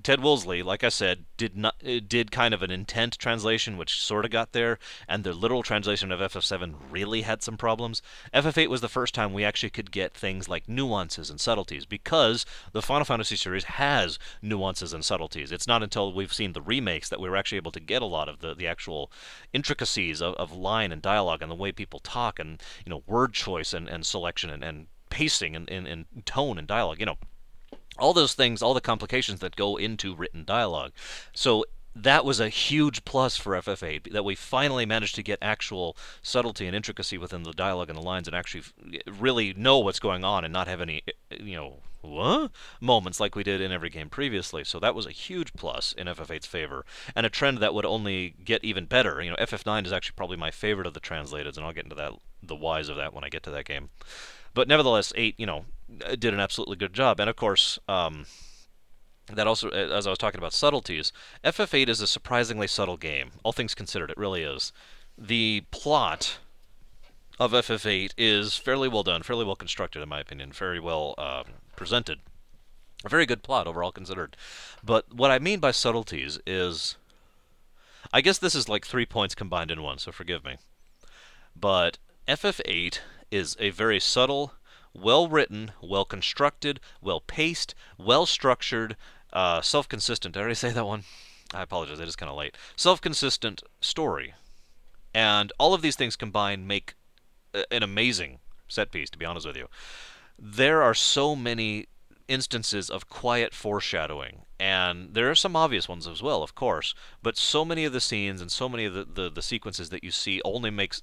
Ted Woolsey, like I said, did kind of an intent translation, which sort of got there, and the literal translation of FF7 really had some problems. FF8 was the first time we actually could get things like nuances and subtleties, because the Final Fantasy series has nuances and subtleties. It's not until we've seen the remakes that we were actually able to get a lot of the actual intricacies of line and dialogue and the way people talk and word choice and selection and pacing and tone and dialogue. All those things, all the complications that go into written dialogue. So that was a huge plus for FF8 that we finally managed to get actual subtlety and intricacy within the dialogue and the lines and actually really know what's going on and not have any, what? Moments like we did in every game previously. So that was a huge plus in FF8's favor and a trend that would only get even better. FF9 is actually probably my favorite of the translateds, and I'll get into the whys of that when I get to that game. But nevertheless, 8, did an absolutely good job. And of course, that also, as I was talking about subtleties, FF8 is a surprisingly subtle game. All things considered, it really is. The plot of FF8 is fairly well done, fairly well constructed, in my opinion, very well presented. A very good plot, overall considered. But what I mean by subtleties is, I guess this is like 3 points combined in one, so forgive me. But FF8 is a very subtle, well-written, well-constructed, well-paced, well-structured, self-consistent. Did I already say that one? I apologize, it is kind of late. Self-consistent story. And all of these things combined make an amazing set piece, to be honest with you. There are so many instances of quiet foreshadowing, and there are some obvious ones as well, of course, but so many of the scenes and so many of the sequences that you see only makes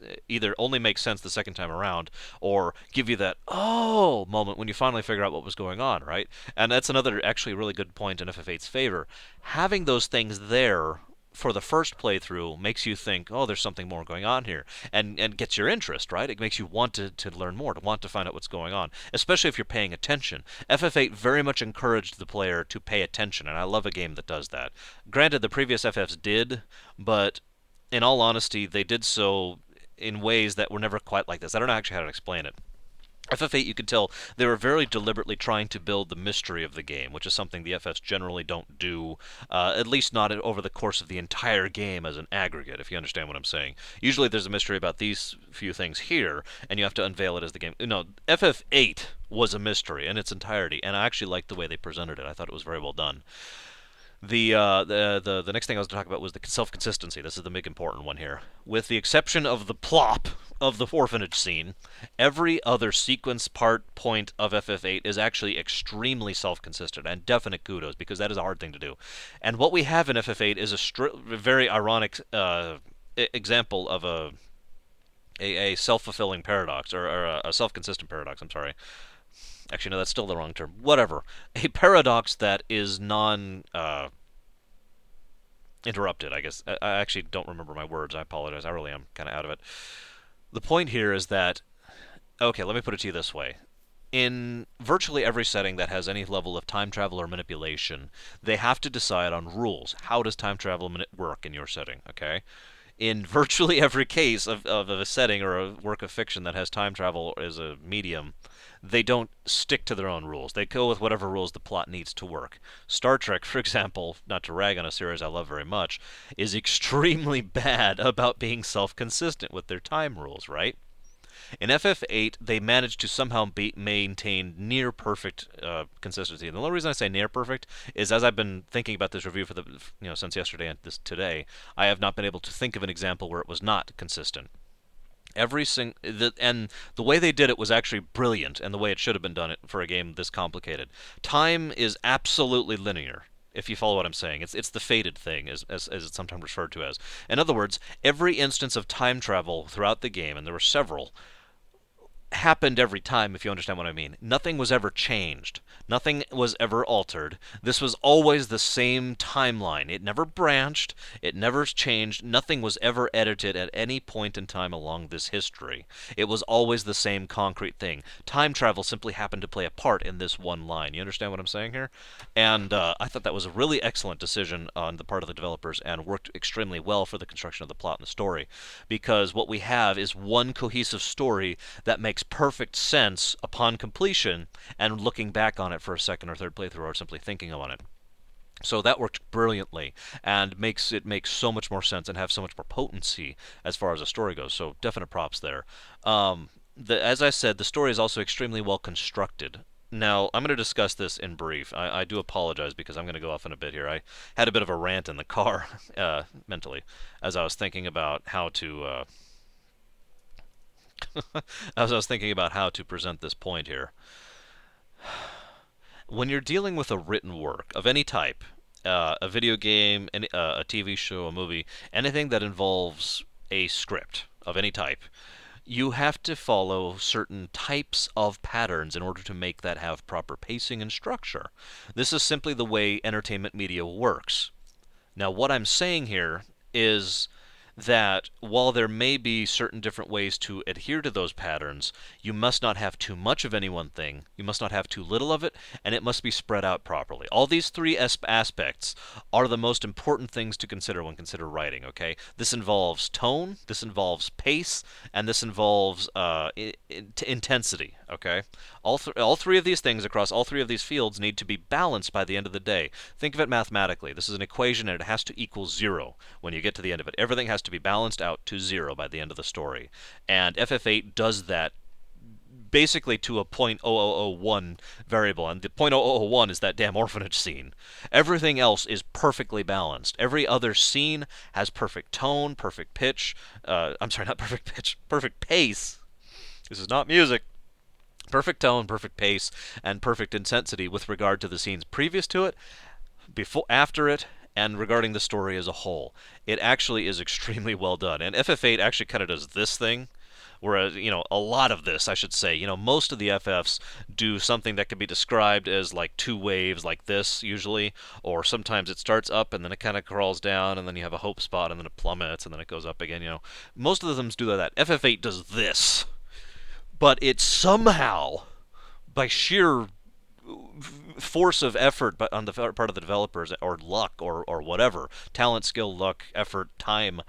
sense the second time around, or give you that oh moment when you finally figure out what was going on, right? And that's another actually really good point in FF8's favor. Having those things there for the first playthrough makes you think, oh, there's something more going on here, and gets your interest, right? It makes you want to learn more, to want to find out what's going on, especially if you're paying attention. FF8 very much encouraged the player to pay attention, and I love a game that does that. Granted, the previous FFs did, but in all honesty, they did so in ways that were never quite like this. I don't know actually how to explain it. FF8, you could tell they were very deliberately trying to build the mystery of the game, which is something the FFs generally don't do, at least not over the course of the entire game as an aggregate, if you understand what I'm saying. Usually there's a mystery about these few things here, and you have to unveil it as the game. No, FF8 was a mystery in its entirety, and I actually liked the way they presented it. I thought it was very well done. The next thing I was going to talk about was the self-consistency. This is the big important one here. With the exception of the plop of the orphanage scene, every other sequence, part, point of FF8 is actually extremely self-consistent, and definite kudos, because that is a hard thing to do. And what we have in FF8 is a very ironic example of a self-fulfilling paradox, or a self-consistent paradox, I'm sorry. Actually, no, that's still the wrong term. Whatever. A paradox that is interrupted, I guess. I actually don't remember my words. I apologize. I really am kind of out of it. The point here is that, okay, let me put it to you this way. In virtually every setting that has any level of time travel or manipulation, they have to decide on rules. How does time travel work in your setting, okay? In virtually every case of a setting or a work of fiction that has time travel as a medium, they don't stick to their own rules. They go with whatever rules the plot needs to work. Star Trek, for example, not to rag on a series I love very much, is extremely bad about being self-consistent with their time rules, right? In FF8, they managed to somehow maintain near perfect consistency. And the only reason I say near perfect is, as I've been thinking about this review for since yesterday and today, I have not been able to think of an example where it was not consistent. And the way they did it was actually brilliant, and the way it should have been done for a game this complicated. Time is absolutely linear, if you follow what I'm saying. It's the fated thing, as it's sometimes referred to as. In other words, every instance of time travel throughout the game, and there were several, happened every time, if you understand what I mean. Nothing was ever changed. Nothing was ever altered. This was always the same timeline. It never branched. It never changed. Nothing was ever edited at any point in time along this history. It was always the same concrete thing. Time travel simply happened to play a part in this one line. You understand what I'm saying here? And I thought that was a really excellent decision on the part of the developers, and worked extremely well for the construction of the plot and the story. Because what we have is one cohesive story that makes perfect sense upon completion and looking back on it for a second or third playthrough, or simply thinking on it. So that worked brilliantly, and makes it make so much more sense and have so much more potency as far as the story goes. So definite props there. As I said, the story is also extremely well constructed. Now, I'm going to discuss this in brief. I do apologize because I'm going to go off in a bit here. I had a bit of a rant in the car, mentally, as I was thinking about how to As I was thinking about how to present this point here, when you're dealing with a written work of any type, a video game, a TV show, a movie, anything that involves a script of any type, you have to follow certain types of patterns in order to make that have proper pacing and structure. This is simply the way entertainment media works. Now, what I'm saying here is that while there may be certain different ways to adhere to those patterns, you must not have too much of any one thing, you must not have too little of it, and it must be spread out properly. All these three aspects are the most important things to consider when consider writing, okay? This involves tone, this involves pace, and this involves intensity, okay? All three of these things across all three of these fields need to be balanced by the end of the day. Think of it mathematically. This is an equation and it has to equal zero when you get to the end of it. Everything has to be balanced out to zero by the end of the story. And FF8 does that basically to a .0001 variable, and the .0001 is that damn orphanage scene. Everything else is perfectly balanced. Every other scene has perfect tone, perfect pitch. I'm sorry, not perfect pitch, perfect pace. This is not music. Perfect tone, perfect pace, and perfect intensity with regard to the scenes previous to it, before, after it, and regarding the story as a whole. It actually is extremely well done. And FF8 actually kind of does this thing, whereas, a lot of this, I should say, most of the FFs do something that can be described as like two waves like this, usually, or sometimes it starts up and then it kind of crawls down, and then you have a hope spot, and then it plummets, and then it goes up again, Most of them do that. FF8 does this. But it somehow, by sheer force of effort on the part of the developers, or luck, or whatever, talent, skill, luck, effort, time,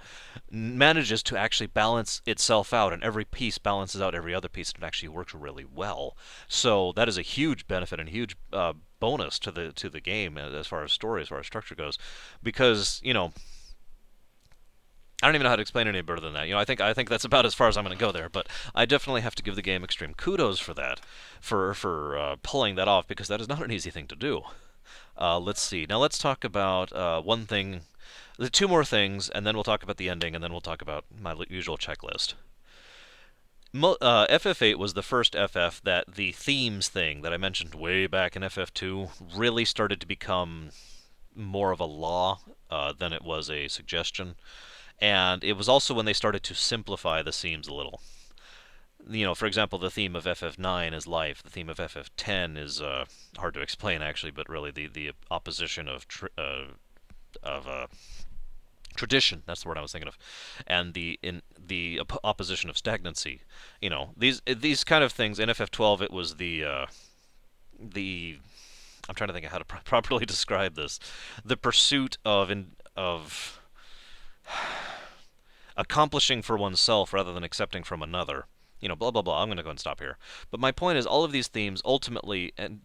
manages to actually balance itself out, and every piece balances out every other piece, and it actually works really well. So that is a huge benefit and a huge bonus to the game as far as story, as far as structure goes, because I don't even know how to explain it any better than that. I think that's about as far as I'm going to go there. But I definitely have to give the game extreme kudos for that, for pulling that off, because that is not an easy thing to do. Let's see. Now let's talk about one thing, two more things, and then we'll talk about the ending, and then we'll talk about my usual checklist. FF8 was the first FF that the themes thing that I mentioned way back in FF2 really started to become more of a law than it was a suggestion. And it was also when they started to simplify the themes a little. For example, the theme of FF9 is life. The theme of FF10 is hard to explain, actually, but really the opposition of tradition. That's the word I was thinking of, and the opposition of stagnancy. These kind of things. In FF12, it was the I'm trying to think of how to properly describe this. The pursuit of accomplishing for oneself rather than accepting from another. Blah, blah, blah. I'm going to go and stop here. But my point is, all of these themes ultimately, and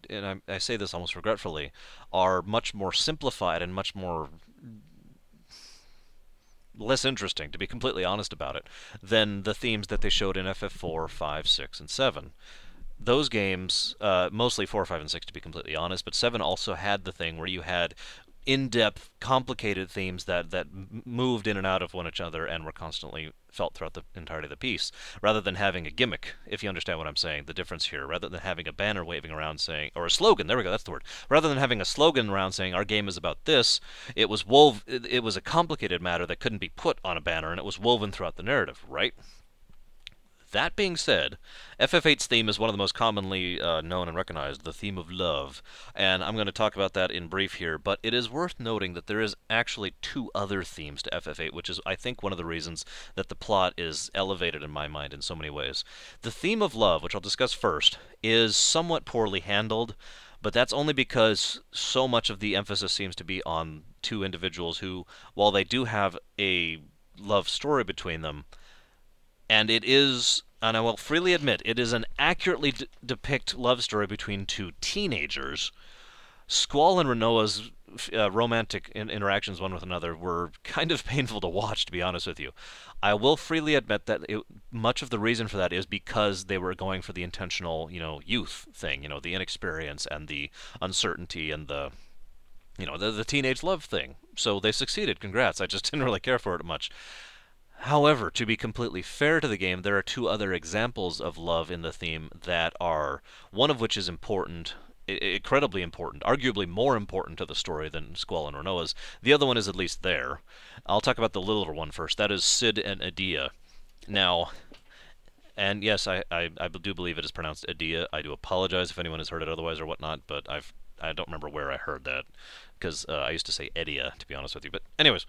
I say this almost regretfully, are much more simplified and much more less interesting, to be completely honest about it, than the themes that they showed in FF4, 5, 6, and 7. Those games, mostly 4, 5, and 6 to be completely honest, but 7 also had the thing where you had in-depth, complicated themes that moved in and out of one another and were constantly felt throughout the entirety of the piece, rather than having a gimmick, if you understand what I'm saying, the difference here, rather than having a banner waving around saying, or a slogan, there we go, that's the word, rather than having a slogan around saying, our game is about this, it was a complicated matter that couldn't be put on a banner, and it was woven throughout the narrative, right? That being said, FF8's theme is one of the most commonly known and recognized, the theme of love, and I'm going to talk about that in brief here, but it is worth noting that there is actually two other themes to FF8, which is, I think, one of the reasons that the plot is elevated in my mind in so many ways. The theme of love, which I'll discuss first, is somewhat poorly handled, but that's only because so much of the emphasis seems to be on two individuals who, while they do have a love story between them, and it is, and I will freely admit, it is an accurately depict love story between two teenagers. Squall and Renoa's romantic interactions one with another were kind of painful to watch, to be honest with you. I will freely admit that much of the reason for that is because they were going for the intentional, youth thing, the inexperience and the uncertainty and the teenage love thing. So they succeeded. Congrats. I just didn't really care for it much. However, to be completely fair to the game, there are two other examples of love in the theme that are, one of which is important, incredibly important, arguably more important to the story than Squall and Renoa's. The other one is at least there. I'll talk about the littler one first. That is Sid and Adia. Now, and yes, I do believe it is pronounced Adia. I do apologize if anyone has heard it otherwise or whatnot, but I don't remember where I heard that because I used to say Edia, to be honest with you. But anyways,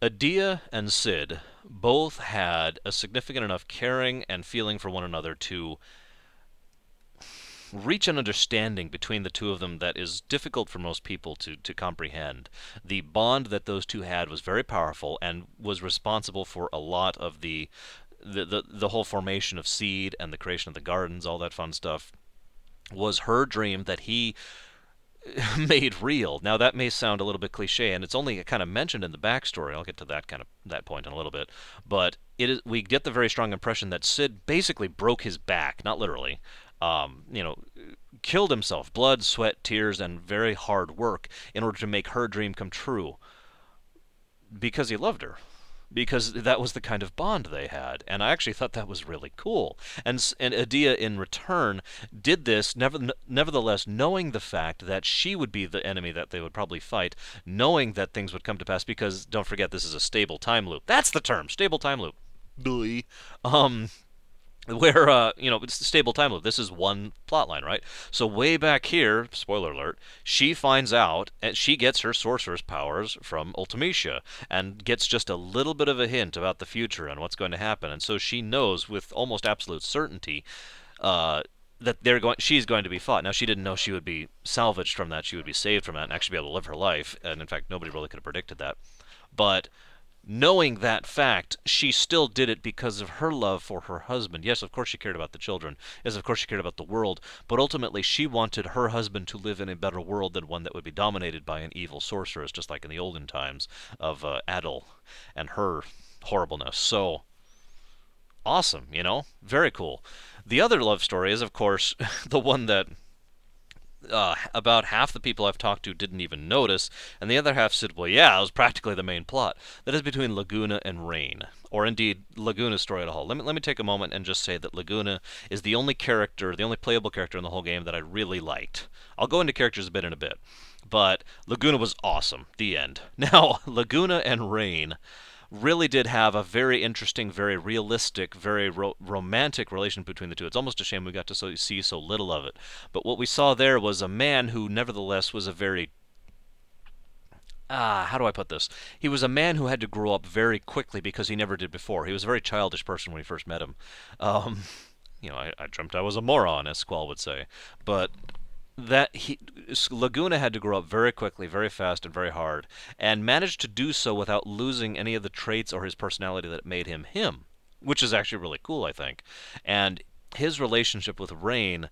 Adia and Sid both had a significant enough caring and feeling for one another to reach an understanding between the two of them that is difficult for most people to comprehend. The bond that those two had was very powerful and was responsible for a lot of the whole formation of Seed and the creation of the gardens, all that fun stuff. Was her dream that he made real. Now that may sound a little bit cliche, and it's only kind of mentioned in the backstory. I'll get to that point in a little bit, but we get the very strong impression that Sid basically broke his back, not literally. You know, killed himself, blood, sweat, tears, and very hard work in order to make her dream come true because he loved her, because that was the kind of bond they had, and I actually thought that was really cool. And Adia in return did this, nevertheless, knowing the fact that she would be the enemy that they would probably fight, knowing that things would come to pass. Because don't forget, this is a stable time loop. That's the term, stable time loop. Um, where it's the stable time loop. This is one plot line, right? So way back here, spoiler alert, she finds out and she gets her sorcerer's powers from Ultimecia and gets just a little bit of a hint about the future and what's going to happen, and so she knows with almost absolute certainty that she's going to be fought. Now she didn't know she would be salvaged from that, she would be saved from that and actually be able to live her life, and in fact nobody really could have predicted that. But knowing that fact, she still did it because of her love for her husband. Yes, of course she cared about the children. Yes, of course she cared about the world. But ultimately, she wanted her husband to live in a better world than one that would be dominated by an evil sorceress, just like in the olden times of Adel and her horribleness. So, awesome, Very cool. The other love story is, of course, the one that about half the people I've talked to didn't even notice, and the other half said, well, yeah, it was practically the main plot. That is between Laguna and Rain, or indeed Laguna's story at a whole. Let me take a moment and just say that Laguna is the only character, the only playable character in the whole game that I really liked. I'll go into characters a bit in a bit, but Laguna was awesome. The end. Now, Laguna and Rain really did have a very interesting, very realistic, very romantic relation between the two. It's almost a shame we got to see so little of it. But what we saw there was a man who, nevertheless, was a very how do I put this? He was a man who had to grow up very quickly because he never did before. He was a very childish person when we first met him. Um, I dreamt I was a moron, as Squall would say. But Laguna had to grow up very quickly, very fast, and very hard, and managed to do so without losing any of the traits or his personality that made him him, which is actually really cool, I think. And his relationship with Rain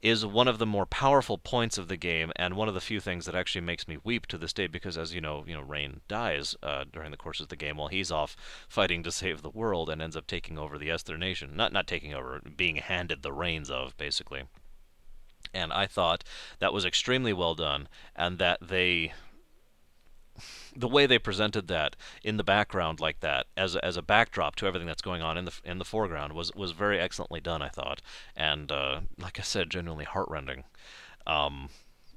is one of the more powerful points of the game, and one of the few things that actually makes me weep to this day, because as Rain dies during the course of the game while he's off fighting to save the world, and ends up taking over the Esther Nation. Not taking over, being handed the reins of, basically. And I thought that was extremely well done, and that the way they presented that in the background like that, as a backdrop to everything that's going on in the foreground, was very excellently done, I thought, and like I said, genuinely heartrending. Um,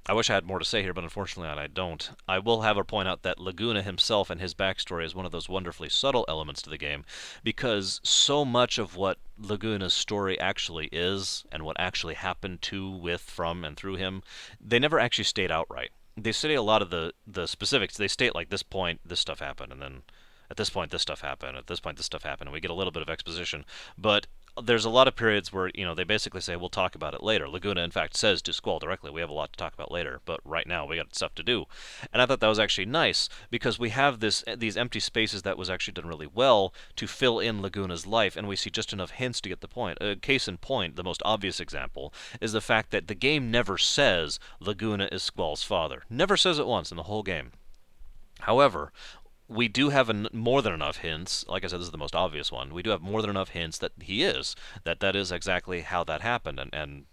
I wish I had more to say here, but unfortunately I don't. I will, however, point out that Laguna himself and his backstory is one of those wonderfully subtle elements to the game, because so much of what Laguna's story actually is, and what actually happened to, with, from, and through him, they never actually state outright. They state a lot of the specifics. They state, like, this point, this stuff happened, and then at this point this stuff happened, at this point this stuff happened, and we get a little bit of exposition. But there's a lot of periods where, they basically say, we'll talk about it later. Laguna, in fact, says to Squall directly, we have a lot to talk about later, but right now we got stuff to do. And I thought that was actually nice, because we have these empty spaces that was actually done really well to fill in Laguna's life, and we see just enough hints to get the point. Case in point, the most obvious example, is the fact that the game never says Laguna is Squall's father. Never says it once in the whole game. However, we do have more than enough hints. Like I said, this is the most obvious one. We do have more than enough hints that he is. That is exactly how that happened, and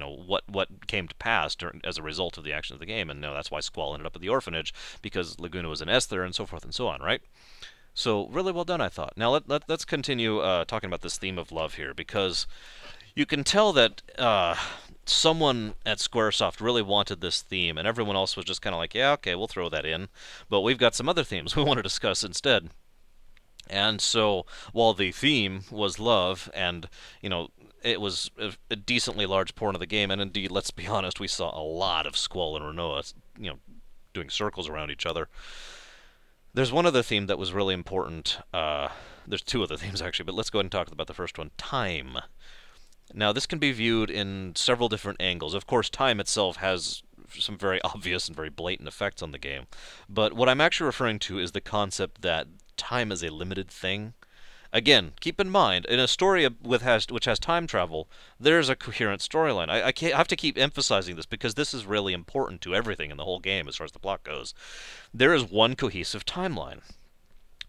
what came to pass as a result of the action of the game. And that's why Squall ended up at the orphanage, because Laguna was an Esther, and so forth and so on, right? So really well done, I thought. Now let's continue talking about this theme of love here, because you can tell that someone at Squaresoft really wanted this theme, and everyone else was just kind of like, yeah, okay, we'll throw that in, but we've got some other themes we want to discuss instead. And so, while the theme was love, and it was a decently large portion of the game, and indeed, let's be honest, we saw a lot of Squall and Renoa, doing circles around each other. There's one other theme that was really important. There's two other themes actually, but let's go ahead and talk about the first one: time. Now, this can be viewed in several different angles. Of course, time itself has some very obvious and very blatant effects on the game. But what I'm actually referring to is the concept that time is a limited thing. Again, keep in mind, in a story which has time travel, there's a coherent storyline. I have to keep emphasizing this because this is really important to everything in the whole game as far as the plot goes. There is one cohesive timeline.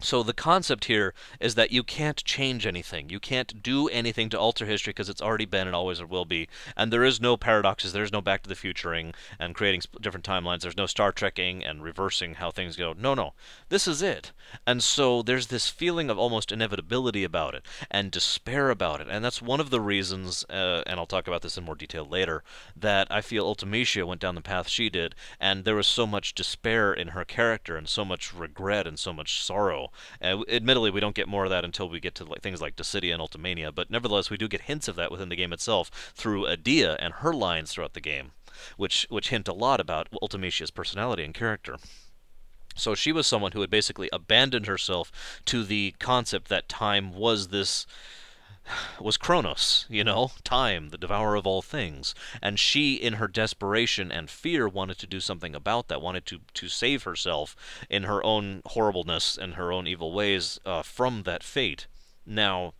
So the concept here is that you can't change anything. You can't do anything to alter history because it's already been and always will be. And there is no paradoxes. There's no Back to the Futuring and creating different timelines. There's no Star Trekking and reversing how things go. No, no. This is it. And so there's this feeling of almost inevitability about it and despair about it. And that's one of the reasons, and I'll talk about this in more detail later, that I feel Ultimecia went down the path she did. And there was so much despair in her character and so much regret and so much sorrow. Admittedly, we don't get more of that until we get to things like Dissidia and Ultimania, but nevertheless, we do get hints of that within the game itself through Adia and her lines throughout the game, which hint a lot about Ultimecia's personality and character. So she was someone who had basically abandoned herself to the concept that time was Kronos, time, the devourer of all things. And she, in her desperation and fear, wanted to do something about that, wanted to save herself in her own horribleness and her own evil ways from that fate. Now,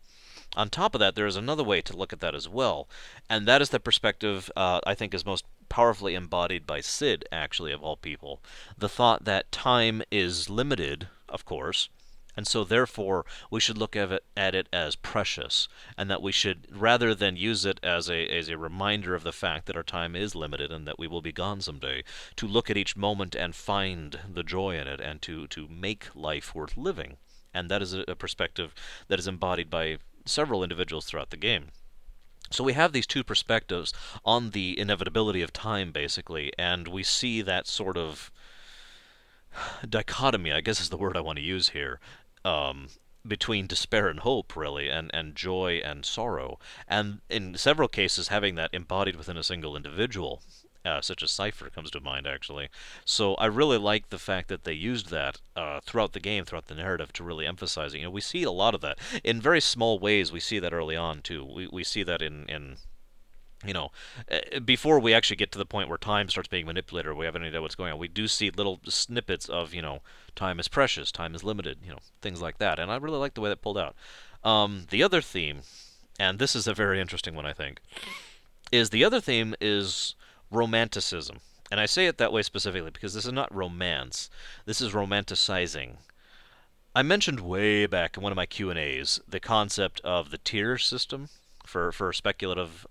on top of that, there is another way to look at that as well, and that is the perspective I think is most powerfully embodied by Sid, actually, of all people. The thought that time is limited, of course, and so therefore we should look at it as precious, and that we should, rather than use it as a reminder of the fact that our time is limited and that we will be gone someday, to look at each moment and find the joy in it and to make life worth living. And that is a perspective that is embodied by several individuals throughout the game. So we have these two perspectives on the inevitability of time, basically, and we see that sort of dichotomy, I guess is the word I want to use here, um, between despair and hope, really, and joy and sorrow, and in several cases having that embodied within a single individual. Such as Cypher comes to mind, actually. So I really like the fact that they used that throughout the game, throughout the narrative, to really emphasize it. We see a lot of that. In very small ways, we see that early on, too. We see that in before we actually get to the point where time starts being manipulated or we have any idea what's going on, we do see little snippets of, time is precious, time is limited, things like that. And I really like the way that pulled out. The other theme, and this is a very interesting one, I think, is the other theme is romanticism. And I say it that way specifically because this is not romance. This is romanticizing. I mentioned way back in one of my Q&As the concept of the tier system for speculative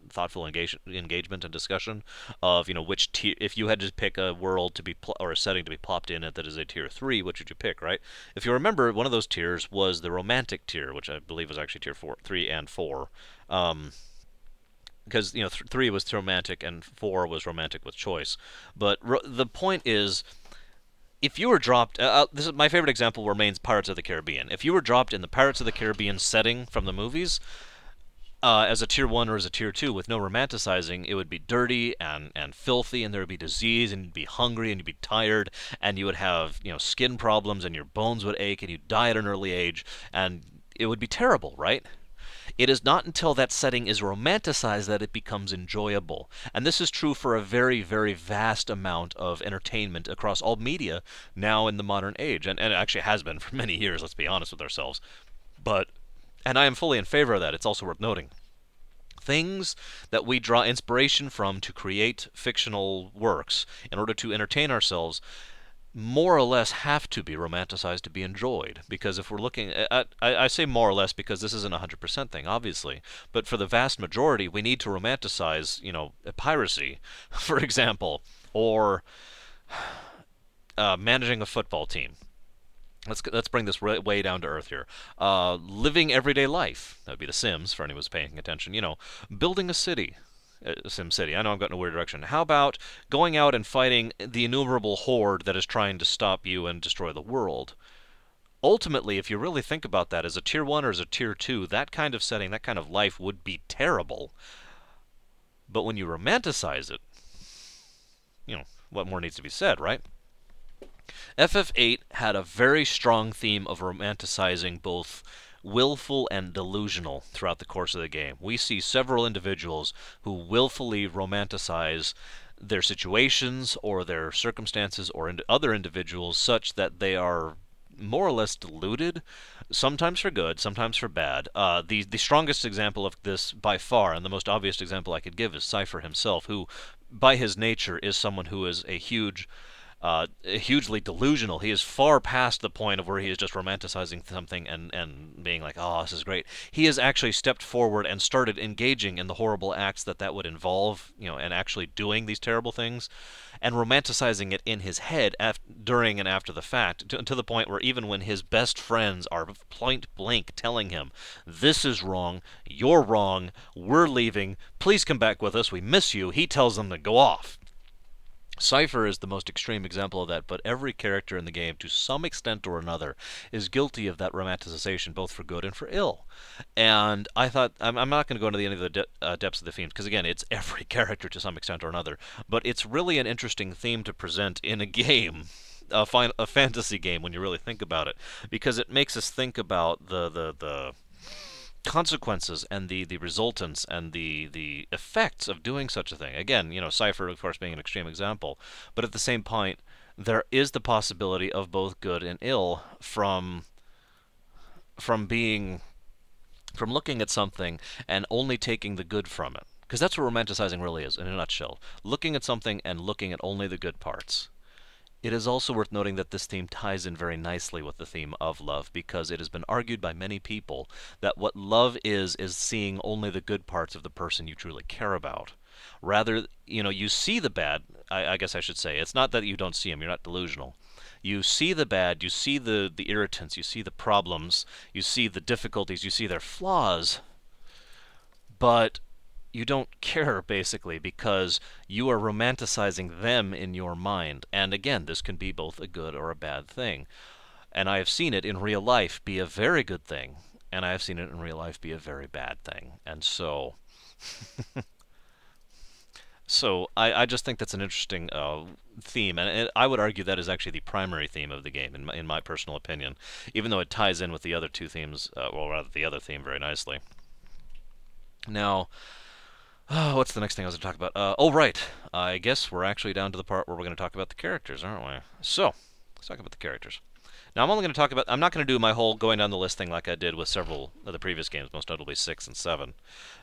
thoughtful engagement and discussion of which tier, if you had to pick a world to be or a setting to be plopped in it that is a tier 3, which would you pick, right? If you remember, one of those tiers was the romantic tier, which I believe was actually tier 4, 3 and 4. Because 3 was romantic and 4 was romantic with choice. But the point is, if you were dropped, this is my favorite example remains Pirates of the Caribbean. If you were dropped in the Pirates of the Caribbean setting from the movies, as a tier 1 or as a tier 2 with no romanticizing, it would be dirty and filthy, and there would be disease, and you'd be hungry, and you'd be tired, and you would have skin problems, and your bones would ache, and you'd die at an early age, and it would be terrible, right? It is not until that setting is romanticized that it becomes enjoyable. And this is true for a very, very vast amount of entertainment across all media now in the modern age. And it actually has been for many years, let's be honest with ourselves. And I am fully in favor of that. It's also worth noting. Things that we draw inspiration from to create fictional works in order to entertain ourselves more or less have to be romanticized to be enjoyed. Because if we're looking at, I say more or less because this isn't a 100% thing, obviously, but for the vast majority, we need to romanticize, piracy, for example, or managing a football team. Let's bring this way down to earth here. Living everyday life. That would be The Sims for anyone who's paying attention. Building a city. Sim City. I know I'm going in a weird direction. How about going out and fighting the innumerable horde that is trying to stop you and destroy the world? Ultimately, if you really think about that as a tier 1 or as a tier 2, that kind of setting, that kind of life would be terrible. But when you romanticize it, what more needs to be said, right? FF8 had a very strong theme of romanticizing both willful and delusional throughout the course of the game. We see several individuals who willfully romanticize their situations or their circumstances or other individuals such that they are more or less deluded, sometimes for good, sometimes for bad. The strongest example of this by far, and the most obvious example I could give, is Cypher himself, who, by his nature, is someone who is hugely delusional. He is far past the point of where he is just romanticizing something and being like, oh, this is great. He has actually stepped forward and started engaging in the horrible acts that would involve, and actually doing these terrible things, and romanticizing it in his head during and after the fact, to the point where even when his best friends are point blank telling him, this is wrong, you're wrong, we're leaving, please come back with us, we miss you, he tells them to go off. Cypher is the most extreme example of that, but every character in the game, to some extent or another, is guilty of that romanticization, both for good and for ill. And I thought, I'm not going to go into any of the depths of the themes, because again, it's every character to some extent or another, but it's really an interesting theme to present in a game. A fantasy game, when you really think about it, because it makes us think about the consequences and the resultants and the effects of doing such a thing. Again, Cypher, of course, being an extreme example, but at the same point, there is the possibility of both good and ill from being from looking at something and only taking the good from it. Because that's what romanticizing really is, in a nutshell. Looking at something and looking at only the good parts. It is also worth noting that this theme ties in very nicely with the theme of love, because it has been argued by many people that what love is seeing only the good parts of the person you truly care about. Rather, you see the bad, I guess I should say. It's not that you don't see them, you're not delusional. You see the bad, you see the irritants, you see the problems, you see the difficulties, you see their flaws, but you don't care, basically, because you are romanticizing them in your mind. And again, this can be both a good or a bad thing. And I have seen it in real life be a very good thing, and I have seen it in real life be a very bad thing. And so I just think that's an interesting theme, and I would argue that is actually the primary theme of the game, in my personal opinion, even though it ties in with the other two themes, well, rather the other theme, very nicely. Now, what's the next thing I was going to talk about? Oh, right. I guess we're actually down to the part where we're going to talk about the characters, aren't we? So, let's talk about the characters. Now, I'm not going to do my whole going down the list thing like I did with several of the previous games, most notably 6 and 7.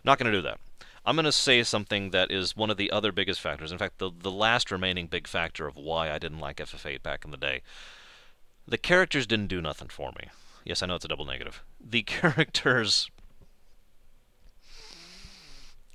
Not going to do that. I'm going to say something that is one of the other biggest factors. In fact, the last remaining big factor of why I didn't like FF8 back in the day. The characters didn't do nothing for me. Yes, I know it's a double negative. The characters,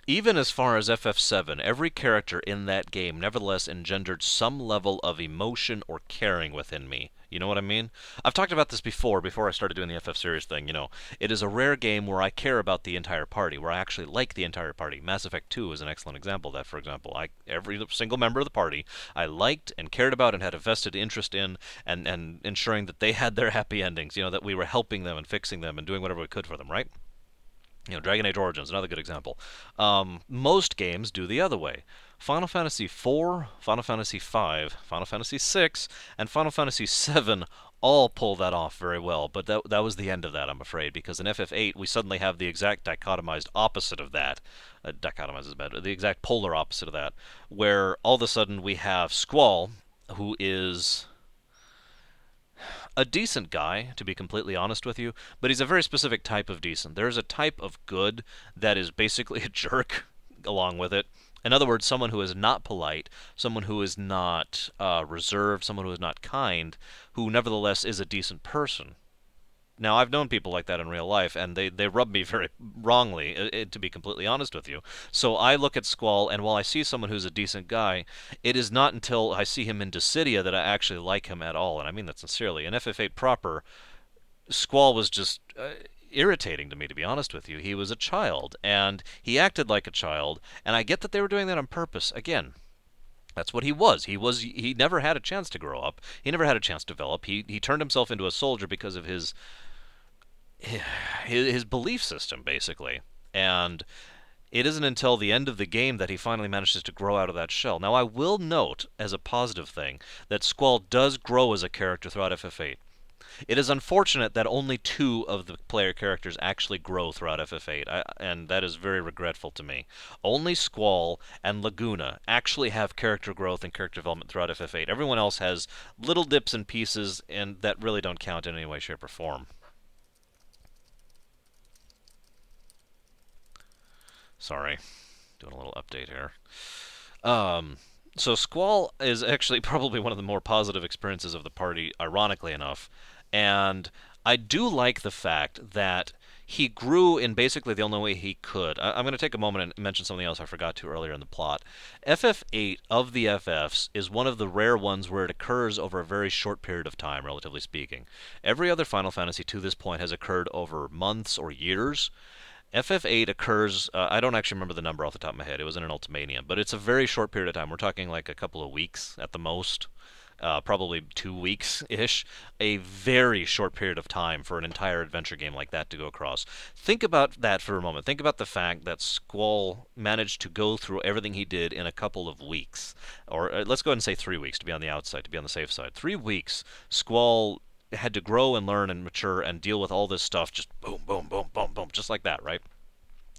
even as far as FF7, every character in that game nevertheless engendered some level of emotion or caring within me. You know what I mean? I've talked about this before I started doing the FF series thing. It is a rare game where I care about the entire party, where I actually like the entire party. Mass Effect 2 is an excellent example of that, for example. Every single member of the party I liked and cared about and had a vested interest in, and ensuring that they had their happy endings, that we were helping them and fixing them and doing whatever we could for them, right? Dragon Age Origins, another good example. Most games do the other way. Final Fantasy IV, Final Fantasy V, Final Fantasy VI, and Final Fantasy VII all pull that off very well, but that was the end of that, I'm afraid, because in FF8 we suddenly have the exact dichotomized opposite of that. Dichotomized is bad. The exact polar opposite of that, where all of a sudden we have Squall, who is a decent guy, to be completely honest with you, but he's a very specific type of decent. There's a type of good that is basically a jerk along with it. In other words, someone who is not polite, someone who is not reserved, someone who is not kind, who nevertheless is a decent person. Now, I've known people like that in real life, and they rub me very wrongly, to be completely honest with you. So I look at Squall, and while I see someone who's a decent guy, it is not until I see him in Dissidia that I actually like him at all, and I mean that sincerely. In FF8 proper, Squall was just irritating to me, to be honest with you. He was a child, and he acted like a child, and I get that they were doing that on purpose. Again, that's what he was. He never had a chance to grow up. He never had a chance to develop. He turned himself into a soldier because of his belief system, basically. And it isn't until the end of the game that he finally manages to grow out of that shell. Now, I will note, as a positive thing, that Squall does grow as a character throughout FF8. It is unfortunate that only two of the player characters actually grow throughout FF8, and that is very regretful to me. Only Squall and Laguna actually have character growth and character development throughout FF8. Everyone else has little dips and pieces, and that really don't count in any way, shape, or form. Sorry, doing a little update here. Um, so Squall is actually probably one of the more positive experiences of the party, ironically enough, and I do like the fact that he grew in basically the only way he could. I'm going to take a moment and mention something else I forgot to earlier in the plot. FF8 of the FFs is one of the rare ones where it occurs over a very short period of time, relatively speaking. Every other Final Fantasy to this point has occurred over months or years. FF8 occurs, I don't actually remember the number off the top of my head. It was in an Ultimanium, but it's a very short period of time. We're talking like a couple of weeks at the most, probably 2 weeks ish. A very short period of time for an entire adventure game like that to go across. Think about that for a moment. Think about the fact that Squall managed to go through everything he did in a couple of weeks. Or let's go ahead and say 3 weeks to be on the outside, to be on the safe side. 3 weeks, Squall had to grow and learn and mature and deal with all this stuff just boom, boom, boom, boom, boom, just like that, right?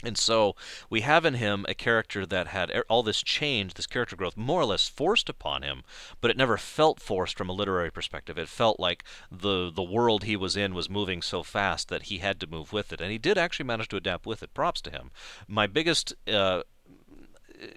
And so we have in him a character that had all this change, this character growth, more or less forced upon him, but it never felt forced from a literary perspective. It felt like the world he was in was moving so fast that he had to move with it, and he did actually manage to adapt with it. Props to him. My biggest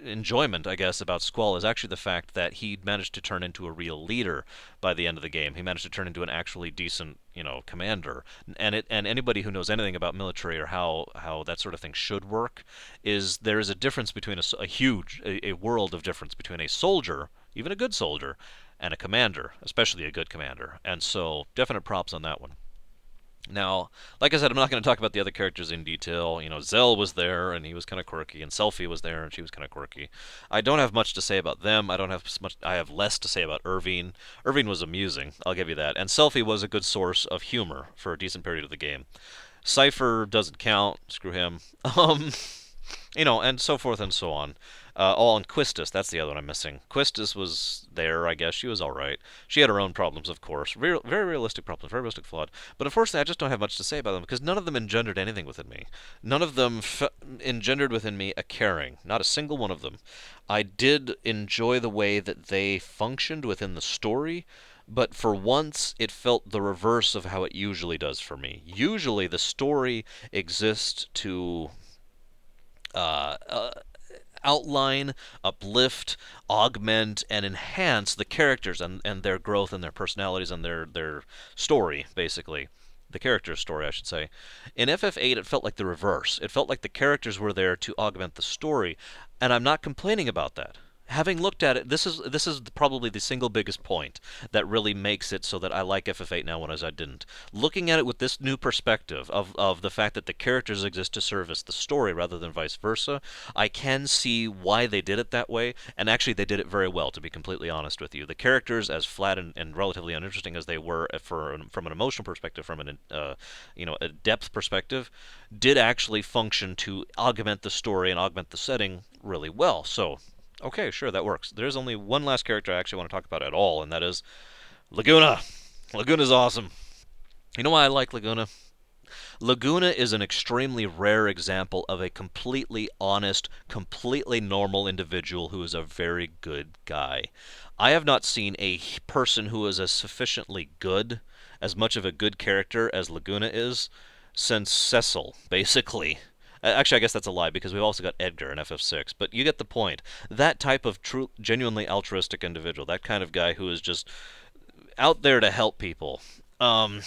enjoyment, I guess, about Squall is actually the fact that he managed to turn into a real leader by the end of the game. He managed to turn into an actually decent, commander. And anybody who knows anything about military or how that sort of thing should work is there is a difference between a world of difference between a soldier, even a good soldier, and a commander, especially a good commander. And so definite props on that one. Now, like I said, I'm not going to talk about the other characters in detail. Zell was there, and he was kind of quirky, and Selphie was there, and she was kind of quirky. I don't have much to say about them. I don't have much. I have less to say about Irvine. Irvine was amusing, I'll give you that, and Selphie was a good source of humor for a decent period of the game. Cypher doesn't count. Screw him. And so forth and so on. And Quistis, that's the other one I'm missing. Quistis was there, I guess. She was alright. She had her own problems, of course. Very realistic problems, very realistic flawed. But unfortunately, I just don't have much to say about them because none of them engendered anything within me. None of them engendered within me a caring. Not a single one of them. I did enjoy the way that they functioned within the story, but for once it felt the reverse of how it usually does for me. Usually the story exists to uh, uh, outline, uplift, augment, and enhance the characters and their growth and their personalities and their story, basically. The character's story, I should say. In FF8, it felt like the reverse. It felt like the characters were there to augment the story, and I'm not complaining about that. Having looked at it, this is probably the single biggest point that really makes it so that I like FF8 now, whereas I didn't. Looking at it with this new perspective of the fact that the characters exist to service the story rather than vice versa, I can see why they did it that way, and actually they did it very well, to be completely honest with you. The characters, as flat and relatively uninteresting as they were from an emotional perspective, from a depth perspective, did actually function to augment the story and augment the setting really well. So okay, sure, that works. There's only one last character I actually want to talk about at all, and that is Laguna. Laguna's awesome. You know why I like Laguna? Laguna is an extremely rare example of a completely honest, completely normal individual who is a very good guy. I have not seen a person who is as sufficiently good, as much of a good character as Laguna is, since Cecil, basically. Actually, I guess that's a lie because we've also got Edgar in FF6, but you get the point. That type of true, genuinely altruistic individual, that kind of guy who is just out there to help people. Um,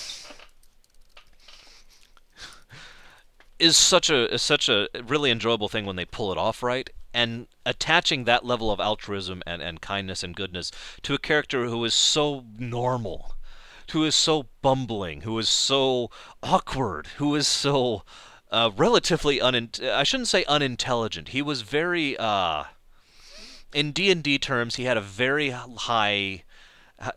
is such a really enjoyable thing when they pull it off right. And attaching that level of altruism and kindness and goodness to a character who is so normal, who is so bumbling, who is so awkward, who is so relatively I shouldn't say unintelligent. He was very in D&D terms, he had a very high.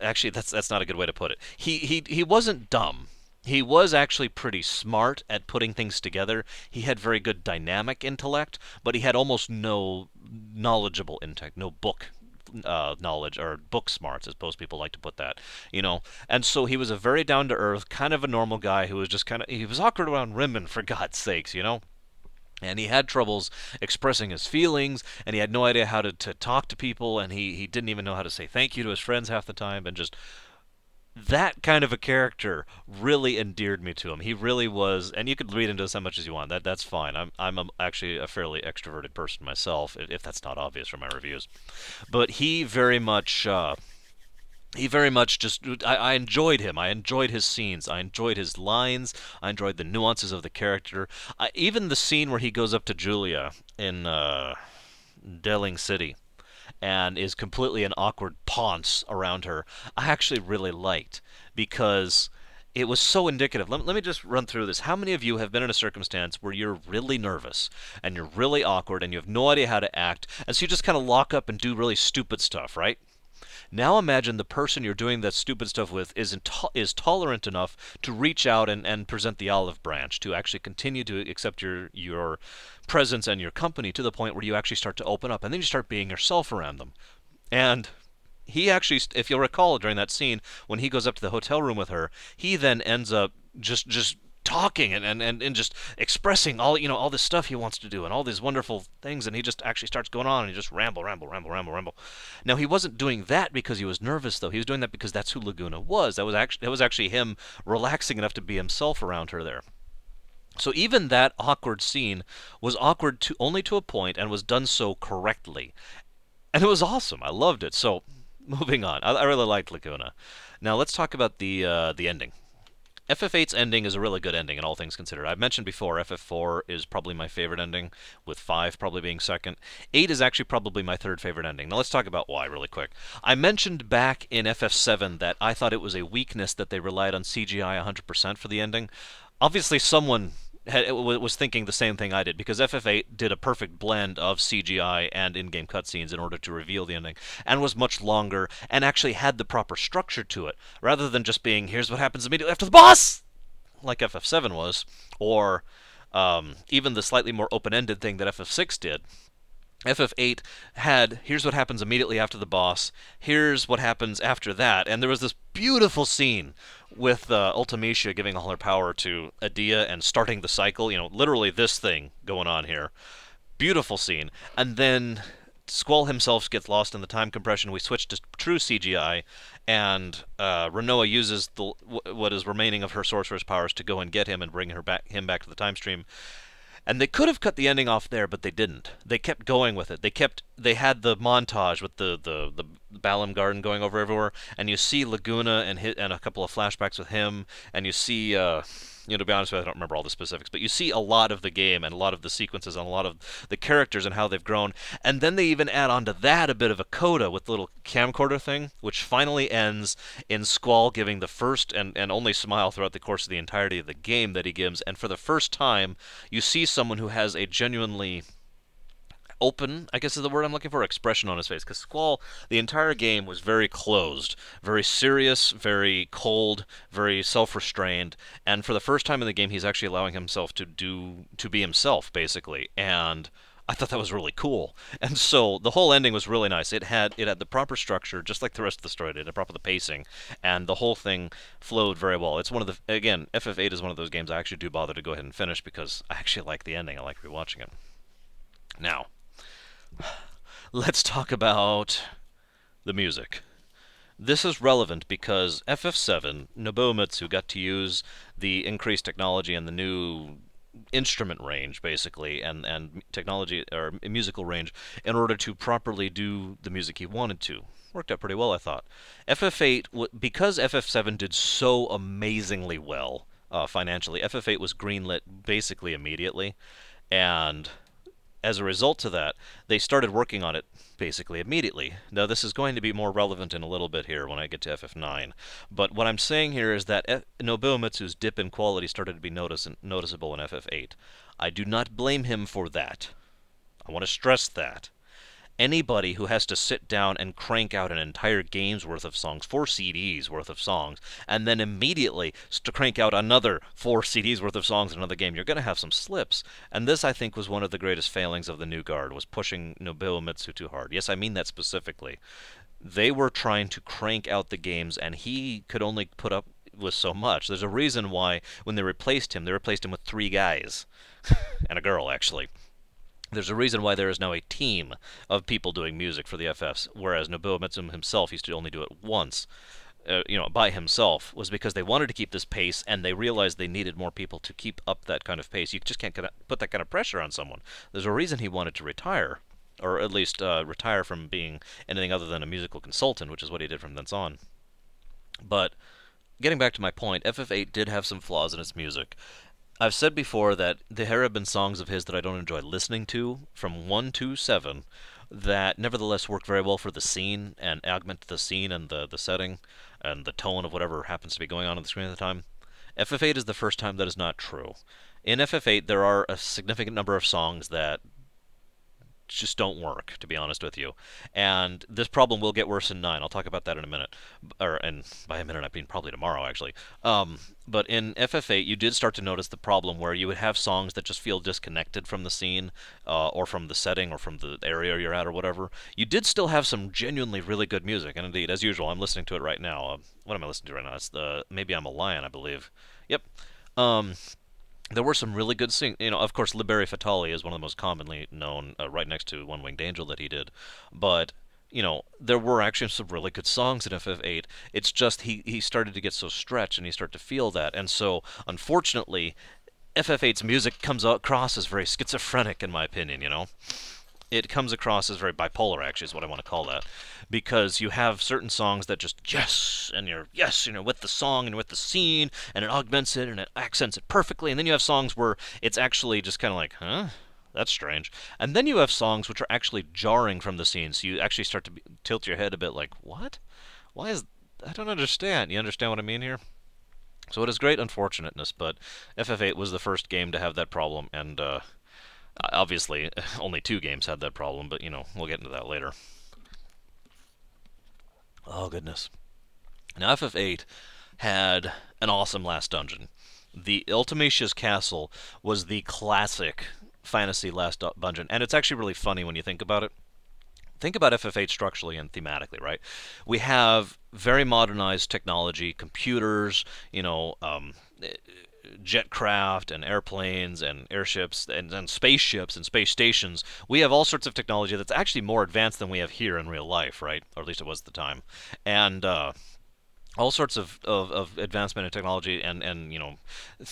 Actually, that's not a good way to put it. He wasn't dumb. He was actually pretty smart at putting things together. He had very good dynamic intellect, but he had almost no knowledgeable intellect, no book knowledge or book smarts, as most people like to put that, you know. And so he was a very down to earth, kind of a normal guy who was just kind of he was awkward around women for God's sakes, you know. And he had troubles expressing his feelings, and he had no idea how to talk to people, and he didn't even know how to say thank you to his friends half the time, and just that kind of a character really endeared me to him. He really was, and you could read into this how much as you want. That's fine. Actually a fairly extroverted person myself, if that's not obvious from my reviews. But he very much just I enjoyed him. I enjoyed his scenes. I enjoyed his lines. I enjoyed the nuances of the character. Even the scene where he goes up to Julia in Deling City and is completely an awkward ponce around her, I actually really liked because it was so indicative. Let me just run through this. How many of you have been in a circumstance where you're really nervous and you're really awkward and you have no idea how to act, and so you just kind of lock up and do really stupid stuff, right? Now imagine the person you're doing that stupid stuff with is tolerant enough to reach out and present the olive branch, to actually continue to accept your presence and your company to the point where you actually start to open up, and then you start being yourself around them. And he actually, if you'll recall during that scene, when he goes up to the hotel room with her, he then ends up just talking and just expressing all this stuff he wants to do and all these wonderful things, and he just actually starts going on and he just ramble. Now he wasn't doing that because he was nervous, though. He was doing that because that's who Laguna was. That was actually him relaxing enough to be himself around her there. So even that awkward scene was awkward to only to a point, and was done so correctly, and it was awesome. I loved it. So moving on, I really liked Laguna. Now let's talk about the ending. FF8's ending is a really good ending in all things considered. I've mentioned before, FF4 is probably my favorite ending, with 5 probably being second. 8 is actually probably my third favorite ending. Now let's talk about why really quick. I mentioned back in FF7 that I thought it was a weakness that they relied on CGI 100% for the ending. Obviously someone was thinking the same thing I did, because FF8 did a perfect blend of CGI and in-game cutscenes in order to reveal the ending, and was much longer, and actually had the proper structure to it, rather than just being, here's what happens immediately after the boss, like FF7 was, or even the slightly more open-ended thing that FF6 did. FF8 had, here's what happens immediately after the boss, here's what happens after that, and there was this beautiful scene with Ultimecia giving all her power to Adia and starting the cycle, literally this thing going on here. Beautiful scene. And then Squall himself gets lost in the time compression. We switch to true CGI, and Renoa uses what is remaining of her sorcerer's powers to go and get him and bring him back to the time stream. And they could have cut the ending off there, but they didn't. They kept going with it. They had the montage with the Balam Garden going over everywhere, and you see Laguna and a couple of flashbacks with him, and you see to be honest with you, I don't remember all the specifics, but you see a lot of the game and a lot of the sequences and a lot of the characters and how they've grown. And then they even add onto that a bit of a coda with the little camcorder thing, which finally ends in Squall giving the first and only smile throughout the course of the entirety of the game that he gives. And for the first time, you see someone who has a genuinely open, I guess is the word I'm looking for, expression on his face. Because Squall, the entire game was very closed, very serious, very cold, very self-restrained, and for the first time in the game, he's actually allowing himself to be himself, basically. And I thought that was really cool. And so the whole ending was really nice. It had the proper structure, just like the rest of the story. It had the proper pacing, and the whole thing flowed very well. It's one of the again, FF8 is one of those games I actually do bother to go ahead and finish because I actually like the ending. I like rewatching it. Now, let's talk about the music. This is relevant because FF7, Nobuo Uematsu got to use the increased technology and the new instrument range, basically, and technology or musical range in order to properly do the music he wanted to. Worked out pretty well, I thought. FF8, because FF7 did so amazingly well, financially. FF8 was greenlit basically immediately, and as a result to that, they started working on it basically immediately. Now, this is going to be more relevant in a little bit here when I get to FF9. But what I'm saying here is that Nobuo Uematsu's dip in quality started to be noticeable in FF8. I do not blame him for that. I want to stress that. Anybody who has to sit down and crank out an entire game's worth of songs, 4 CDs worth of songs, and then immediately to crank out another 4 CDs worth of songs in another game, you're going to have some slips. And this, I think, was one of the greatest failings of the new guard, was pushing Nobuo Uematsu too hard. Yes, I mean that specifically. They were trying to crank out the games, and he could only put up with so much. There's a reason why when they replaced him with 3 guys and a girl, actually. There's a reason why there is now a team of people doing music for the FFs, whereas Nobuo Uematsu himself used to only do it once, by himself, was because they wanted to keep this pace, and they realized they needed more people to keep up that kind of pace. You just can't put that kind of pressure on someone. There's a reason he wanted to retire, or at least retire from being anything other than a musical consultant, which is what he did from thence on. But getting back to my point, FF8 did have some flaws in its music. I've said before that there have been songs of his that I don't enjoy listening to, from 1 to 7, that nevertheless work very well for the scene and augment the scene and the setting and the tone of whatever happens to be going on the screen at the time. FF8 is the first time that is not true. In FF8, there are a significant number of songs that just don't work, to be honest with you. And this problem will get worse in 9. I'll talk about that in a minute. And by a minute, I mean probably tomorrow, actually. But in FF8, you did start to notice the problem where you would have songs that just feel disconnected from the scene, or from the setting, or from the area you're at, or whatever. You did still have some genuinely really good music. And indeed, as usual, I'm listening to it right now. What am I listening to right now? It's the Maybe I'm a Lion, I believe. Yep. There were some really good sing. Of course, Liberi Fatali is one of the most commonly known, right next to One Winged Angel that he did. But there were actually some really good songs in FF8. It's just he started to get so stretched, and he started to feel that, and so unfortunately, FF8's music comes across as very schizophrenic, in my opinion. It comes across as very bipolar, actually, is what I want to call that, because you have certain songs that just yes, and you're yes, with the song and with the scene, and it augments it and it accents it perfectly, and then you have songs where it's actually just kind of like, huh? That's strange. And then you have songs which are actually jarring from the scene, so you actually start to tilt your head a bit like, what? Why is... I don't understand. You understand what I mean here? So it is great unfortunateness, but FF8 was the first game to have that problem, and obviously, only 2 games had that problem, but we'll get into that later. Oh, goodness. Now, FF8 had an awesome last dungeon. The Ultimatia's Castle was the classic fantasy last dungeon, and it's actually really funny when you think about it. Think about FF8 structurally and thematically, right? We have very modernized technology, computers, jetcraft and airplanes and airships and spaceships and space stations. We have all sorts of technology that's actually more advanced than we have here in real life, right? Or at least it was at the time. And all sorts of advancement in technology, and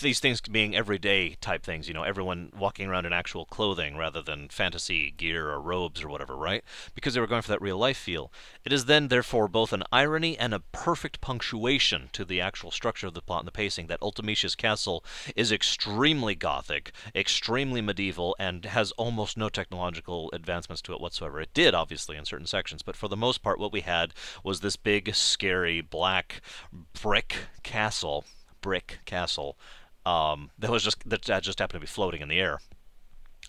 these things being everyday type things, everyone walking around in actual clothing rather than fantasy gear or robes or whatever, right? Because they were going for that real life feel. It is then therefore both an irony and a perfect punctuation to the actual structure of the plot and the pacing that Ultimatia's Castle is extremely gothic, extremely medieval, and has almost no technological advancements to it whatsoever. It did, obviously, in certain sections, but for the most part what we had was this big, scary, black brick castle, that just happened to be floating in the air.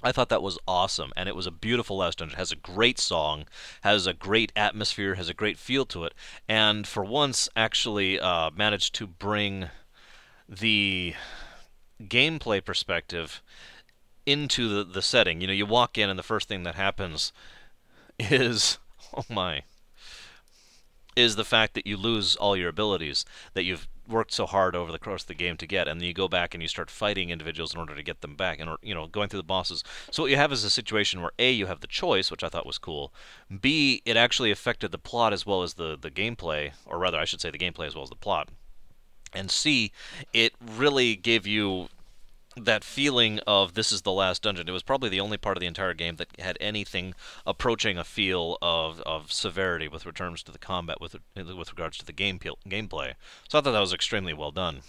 I thought that was awesome, and it was a beautiful last dungeon. It has a great song, has a great atmosphere, has a great feel to it, and for once actually managed to bring the gameplay perspective into the setting. You walk in, and the first thing that happens is, oh my, is the fact that you lose all your abilities that you've worked so hard over the course of the game to get, and then you go back and you start fighting individuals in order to get them back, and going through the bosses. So what you have is a situation where A, you have the choice, which I thought was cool. B, it actually affected the plot as well as the gameplay, or rather, I should say the gameplay as well as the plot. And C, it really gave you that feeling of this is the last dungeon. It was probably the only part of the entire game that had anything approaching a feel of severity with regards to the combat, with regards to the gameplay. So I thought that was extremely well done.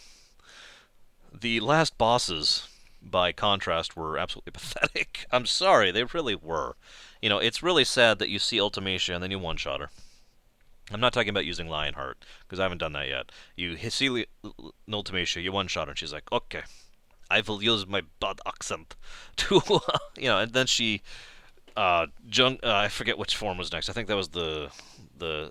The last bosses, by contrast, were absolutely pathetic. I'm sorry, they really were. It's really sad that you see Ultimacia and then you one-shot her. I'm not talking about using Lionheart, because I haven't done that yet. You see Ultimacia, you one-shot her, and she's like, okay, I will use my bad accent to, and then she I forget which form was next. I think that was the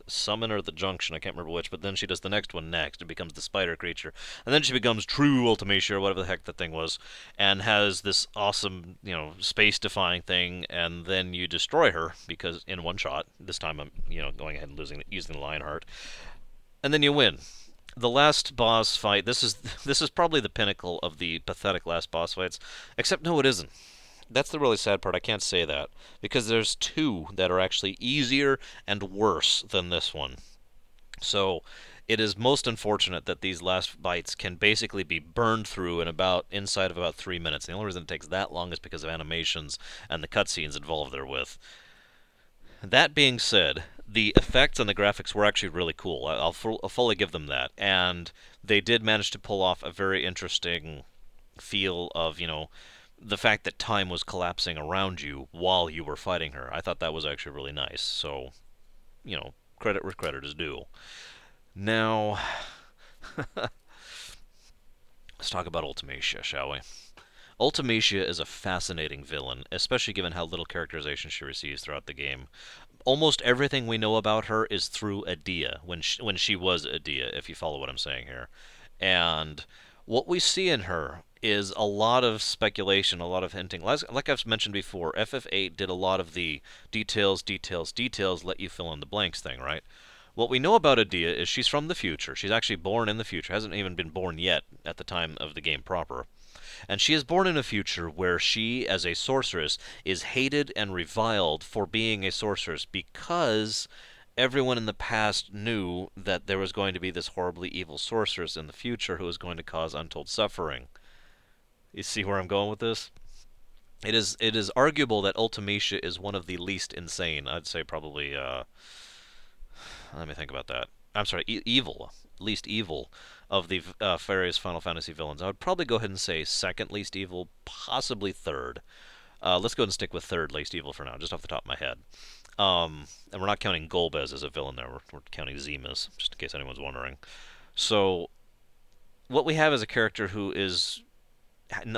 summon or the junction. I can't remember which. But then she does the next one next. It becomes the spider creature, and then she becomes true Ultimacia or whatever the heck that thing was, and has this awesome space-defying thing. And then you destroy her because in one shot. This time I'm going ahead and using the Lionheart, and then you win. The last boss fight. This is probably the pinnacle of the pathetic last boss fights. Except no, it isn't. That's the really sad part. I can't say that because there's two that are actually easier and worse than this one. So it is most unfortunate that these last bites can basically be burned through inside of about 3 minutes. The only reason it takes that long is because of animations and the cutscenes involved therewith. That being said, the effects and the graphics were actually really cool. I'll fully give them that, and they did manage to pull off a very interesting feel of the fact that time was collapsing around you while you were fighting her. I thought that was actually really nice. So, credit where credit is due. Now, let's talk about Ultimacia, shall we? Ultimacia is a fascinating villain, especially given how little characterization she receives throughout the game. Almost everything we know about her is through Adia, when she was Adia, if you follow what I'm saying here. And what we see in her is a lot of speculation, a lot of hinting. Like I've mentioned before, FF8 did a lot of the details, details, details, let you fill in the blanks thing, right? What we know about Adia is she's from the future. She's actually born in the future. Hasn't even been born yet at the time of the game proper. And she is born in a future where she, as a sorceress, is hated and reviled for being a sorceress because everyone in the past knew that there was going to be this horribly evil sorceress in the future who was going to cause untold suffering. You see where I'm going with this? It is arguable that Ultimacia is one of the least insane. I'd say probably. Let me think about that. I'm sorry, evil, least evil of the various Final Fantasy villains. I would probably go ahead and say second least evil, possibly third. Let's go ahead and stick with third least evil for now, just off the top of my head. And we're not counting Golbez as a villain there. We're counting Zemas, just in case anyone's wondering. So what we have is a character who is,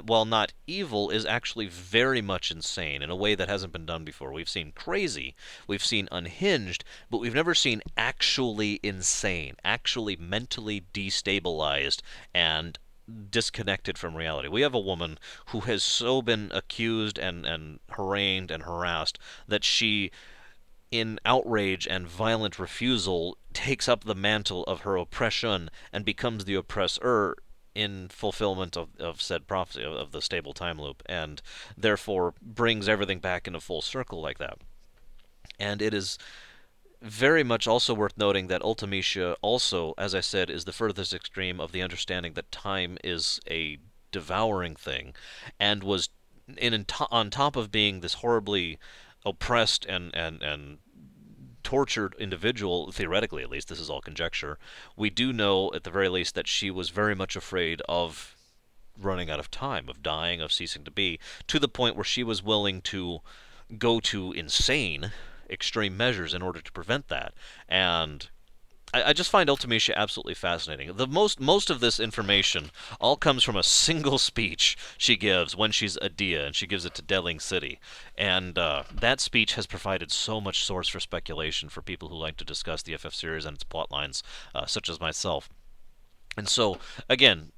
while not evil, is actually very much insane in a way that hasn't been done before. We've seen crazy, we've seen unhinged, but we've never seen actually insane, actually mentally destabilized and disconnected from reality. We have a woman who has so been accused and harangued and harassed that she, in outrage and violent refusal, takes up the mantle of her oppression and becomes the oppressor in fulfillment of said prophecy of the stable time loop, and therefore brings everything back into full circle like that. And it is very much also worth noting that Ultimacia also, as I said, is the furthest extreme of the understanding that time is a devouring thing, and was on top of being this horribly oppressed and tortured individual, theoretically at least, this is all conjecture, we do know at the very least that she was very much afraid of running out of time, of dying, of ceasing to be, to the point where she was willing to go to insane, extreme measures in order to prevent that. And I just find Ultimacia absolutely fascinating. The most of this information all comes from a single speech she gives when she's Adia, and she gives it to Deling City. And that speech has provided so much source for speculation for people who like to discuss the FF series and its plotlines, such as myself. And so, again,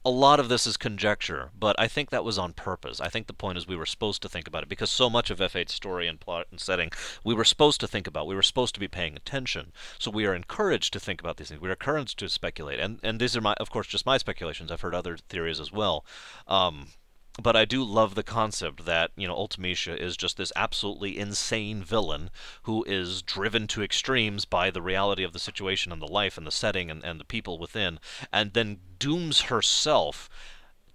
a lot of this is conjecture, but I think that was on purpose. I think the point is we were supposed to think about it because so much of F8's story and plot and setting we were supposed to think about. We were supposed to be paying attention. So we are encouraged to think about these things. We are encouraged to speculate. And these are, of course, just my speculations. I've heard other theories as well. But I do love the concept that, Ultimacia is just this absolutely insane villain who is driven to extremes by the reality of the situation and the life and the setting and the people within, and then dooms herself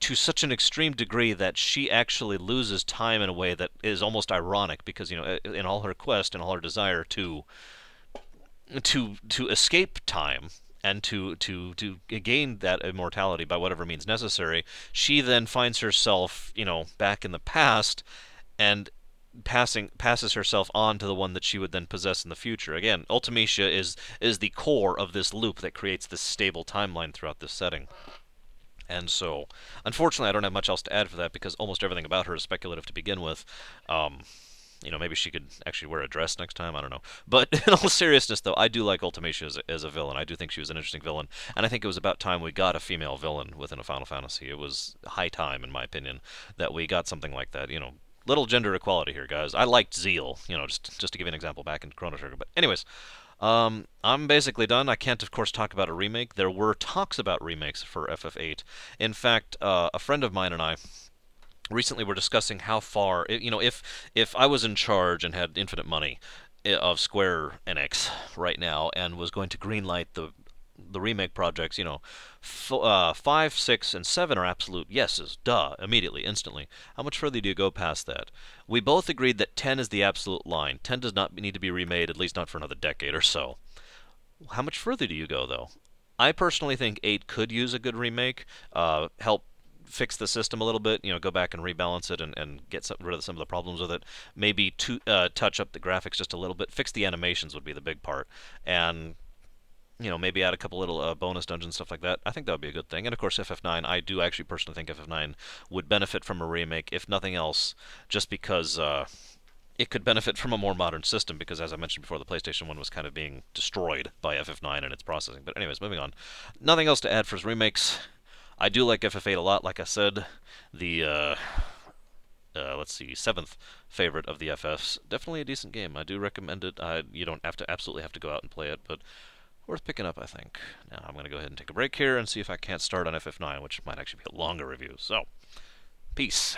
to such an extreme degree that she actually loses time in a way that is almost ironic because, in all her quest and all her desire to escape time and to gain that immortality by whatever means necessary, she then finds herself, back in the past, and passes herself on to the one that she would then possess in the future. Again, Ultimecia is the core of this loop that creates this stable timeline throughout this setting. And so, unfortunately, I don't have much else to add for that because almost everything about her is speculative to begin with. Um, maybe she could actually wear a dress next time. I don't know. But in all seriousness, though, I do like Ultimecia as a villain. I do think she was an interesting villain, and I think it was about time we got a female villain within a Final Fantasy. It was high time, in my opinion, that we got something like that. Little gender equality here, guys. I liked Zeal. Just to give you an example back in Chrono Trigger. But anyways, I'm basically done. I can't, of course, talk about a remake. There were talks about remakes for FF8. In fact, a friend of mine and I recently were discussing how far, if I was in charge and had infinite money of Square Enix right now and was going to greenlight the remake projects, 5, 6, and 7 are absolute yeses, duh, immediately, instantly. How much further do you go past that? We both agreed that 10 is the absolute line. 10 does not need to be remade, at least not for another decade or so. How much further do you go, though? I personally think 8 could use a good remake, help fix the system a little bit, go back and rebalance it and get rid of some of the problems with it. Maybe touch up the graphics just a little bit. Fix the animations would be the big part. And maybe add a couple little bonus dungeons, stuff like that. I think that would be a good thing. And of course, FF9, I do actually personally think FF9 would benefit from a remake, if nothing else, just because it could benefit from a more modern system, because as I mentioned before, the PlayStation 1 was kind of being destroyed by FF9 and its processing. But anyways, moving on. Nothing else to add for remakes. I do like FF8 a lot, like I said. The, let's see, seventh favorite of the FFs. Definitely a decent game. I do recommend it. You don't absolutely have to go out and play it, but worth picking up, I think. Now I'm going to go ahead and take a break here and see if I can't start on FF9, which might actually be a longer review. So, peace.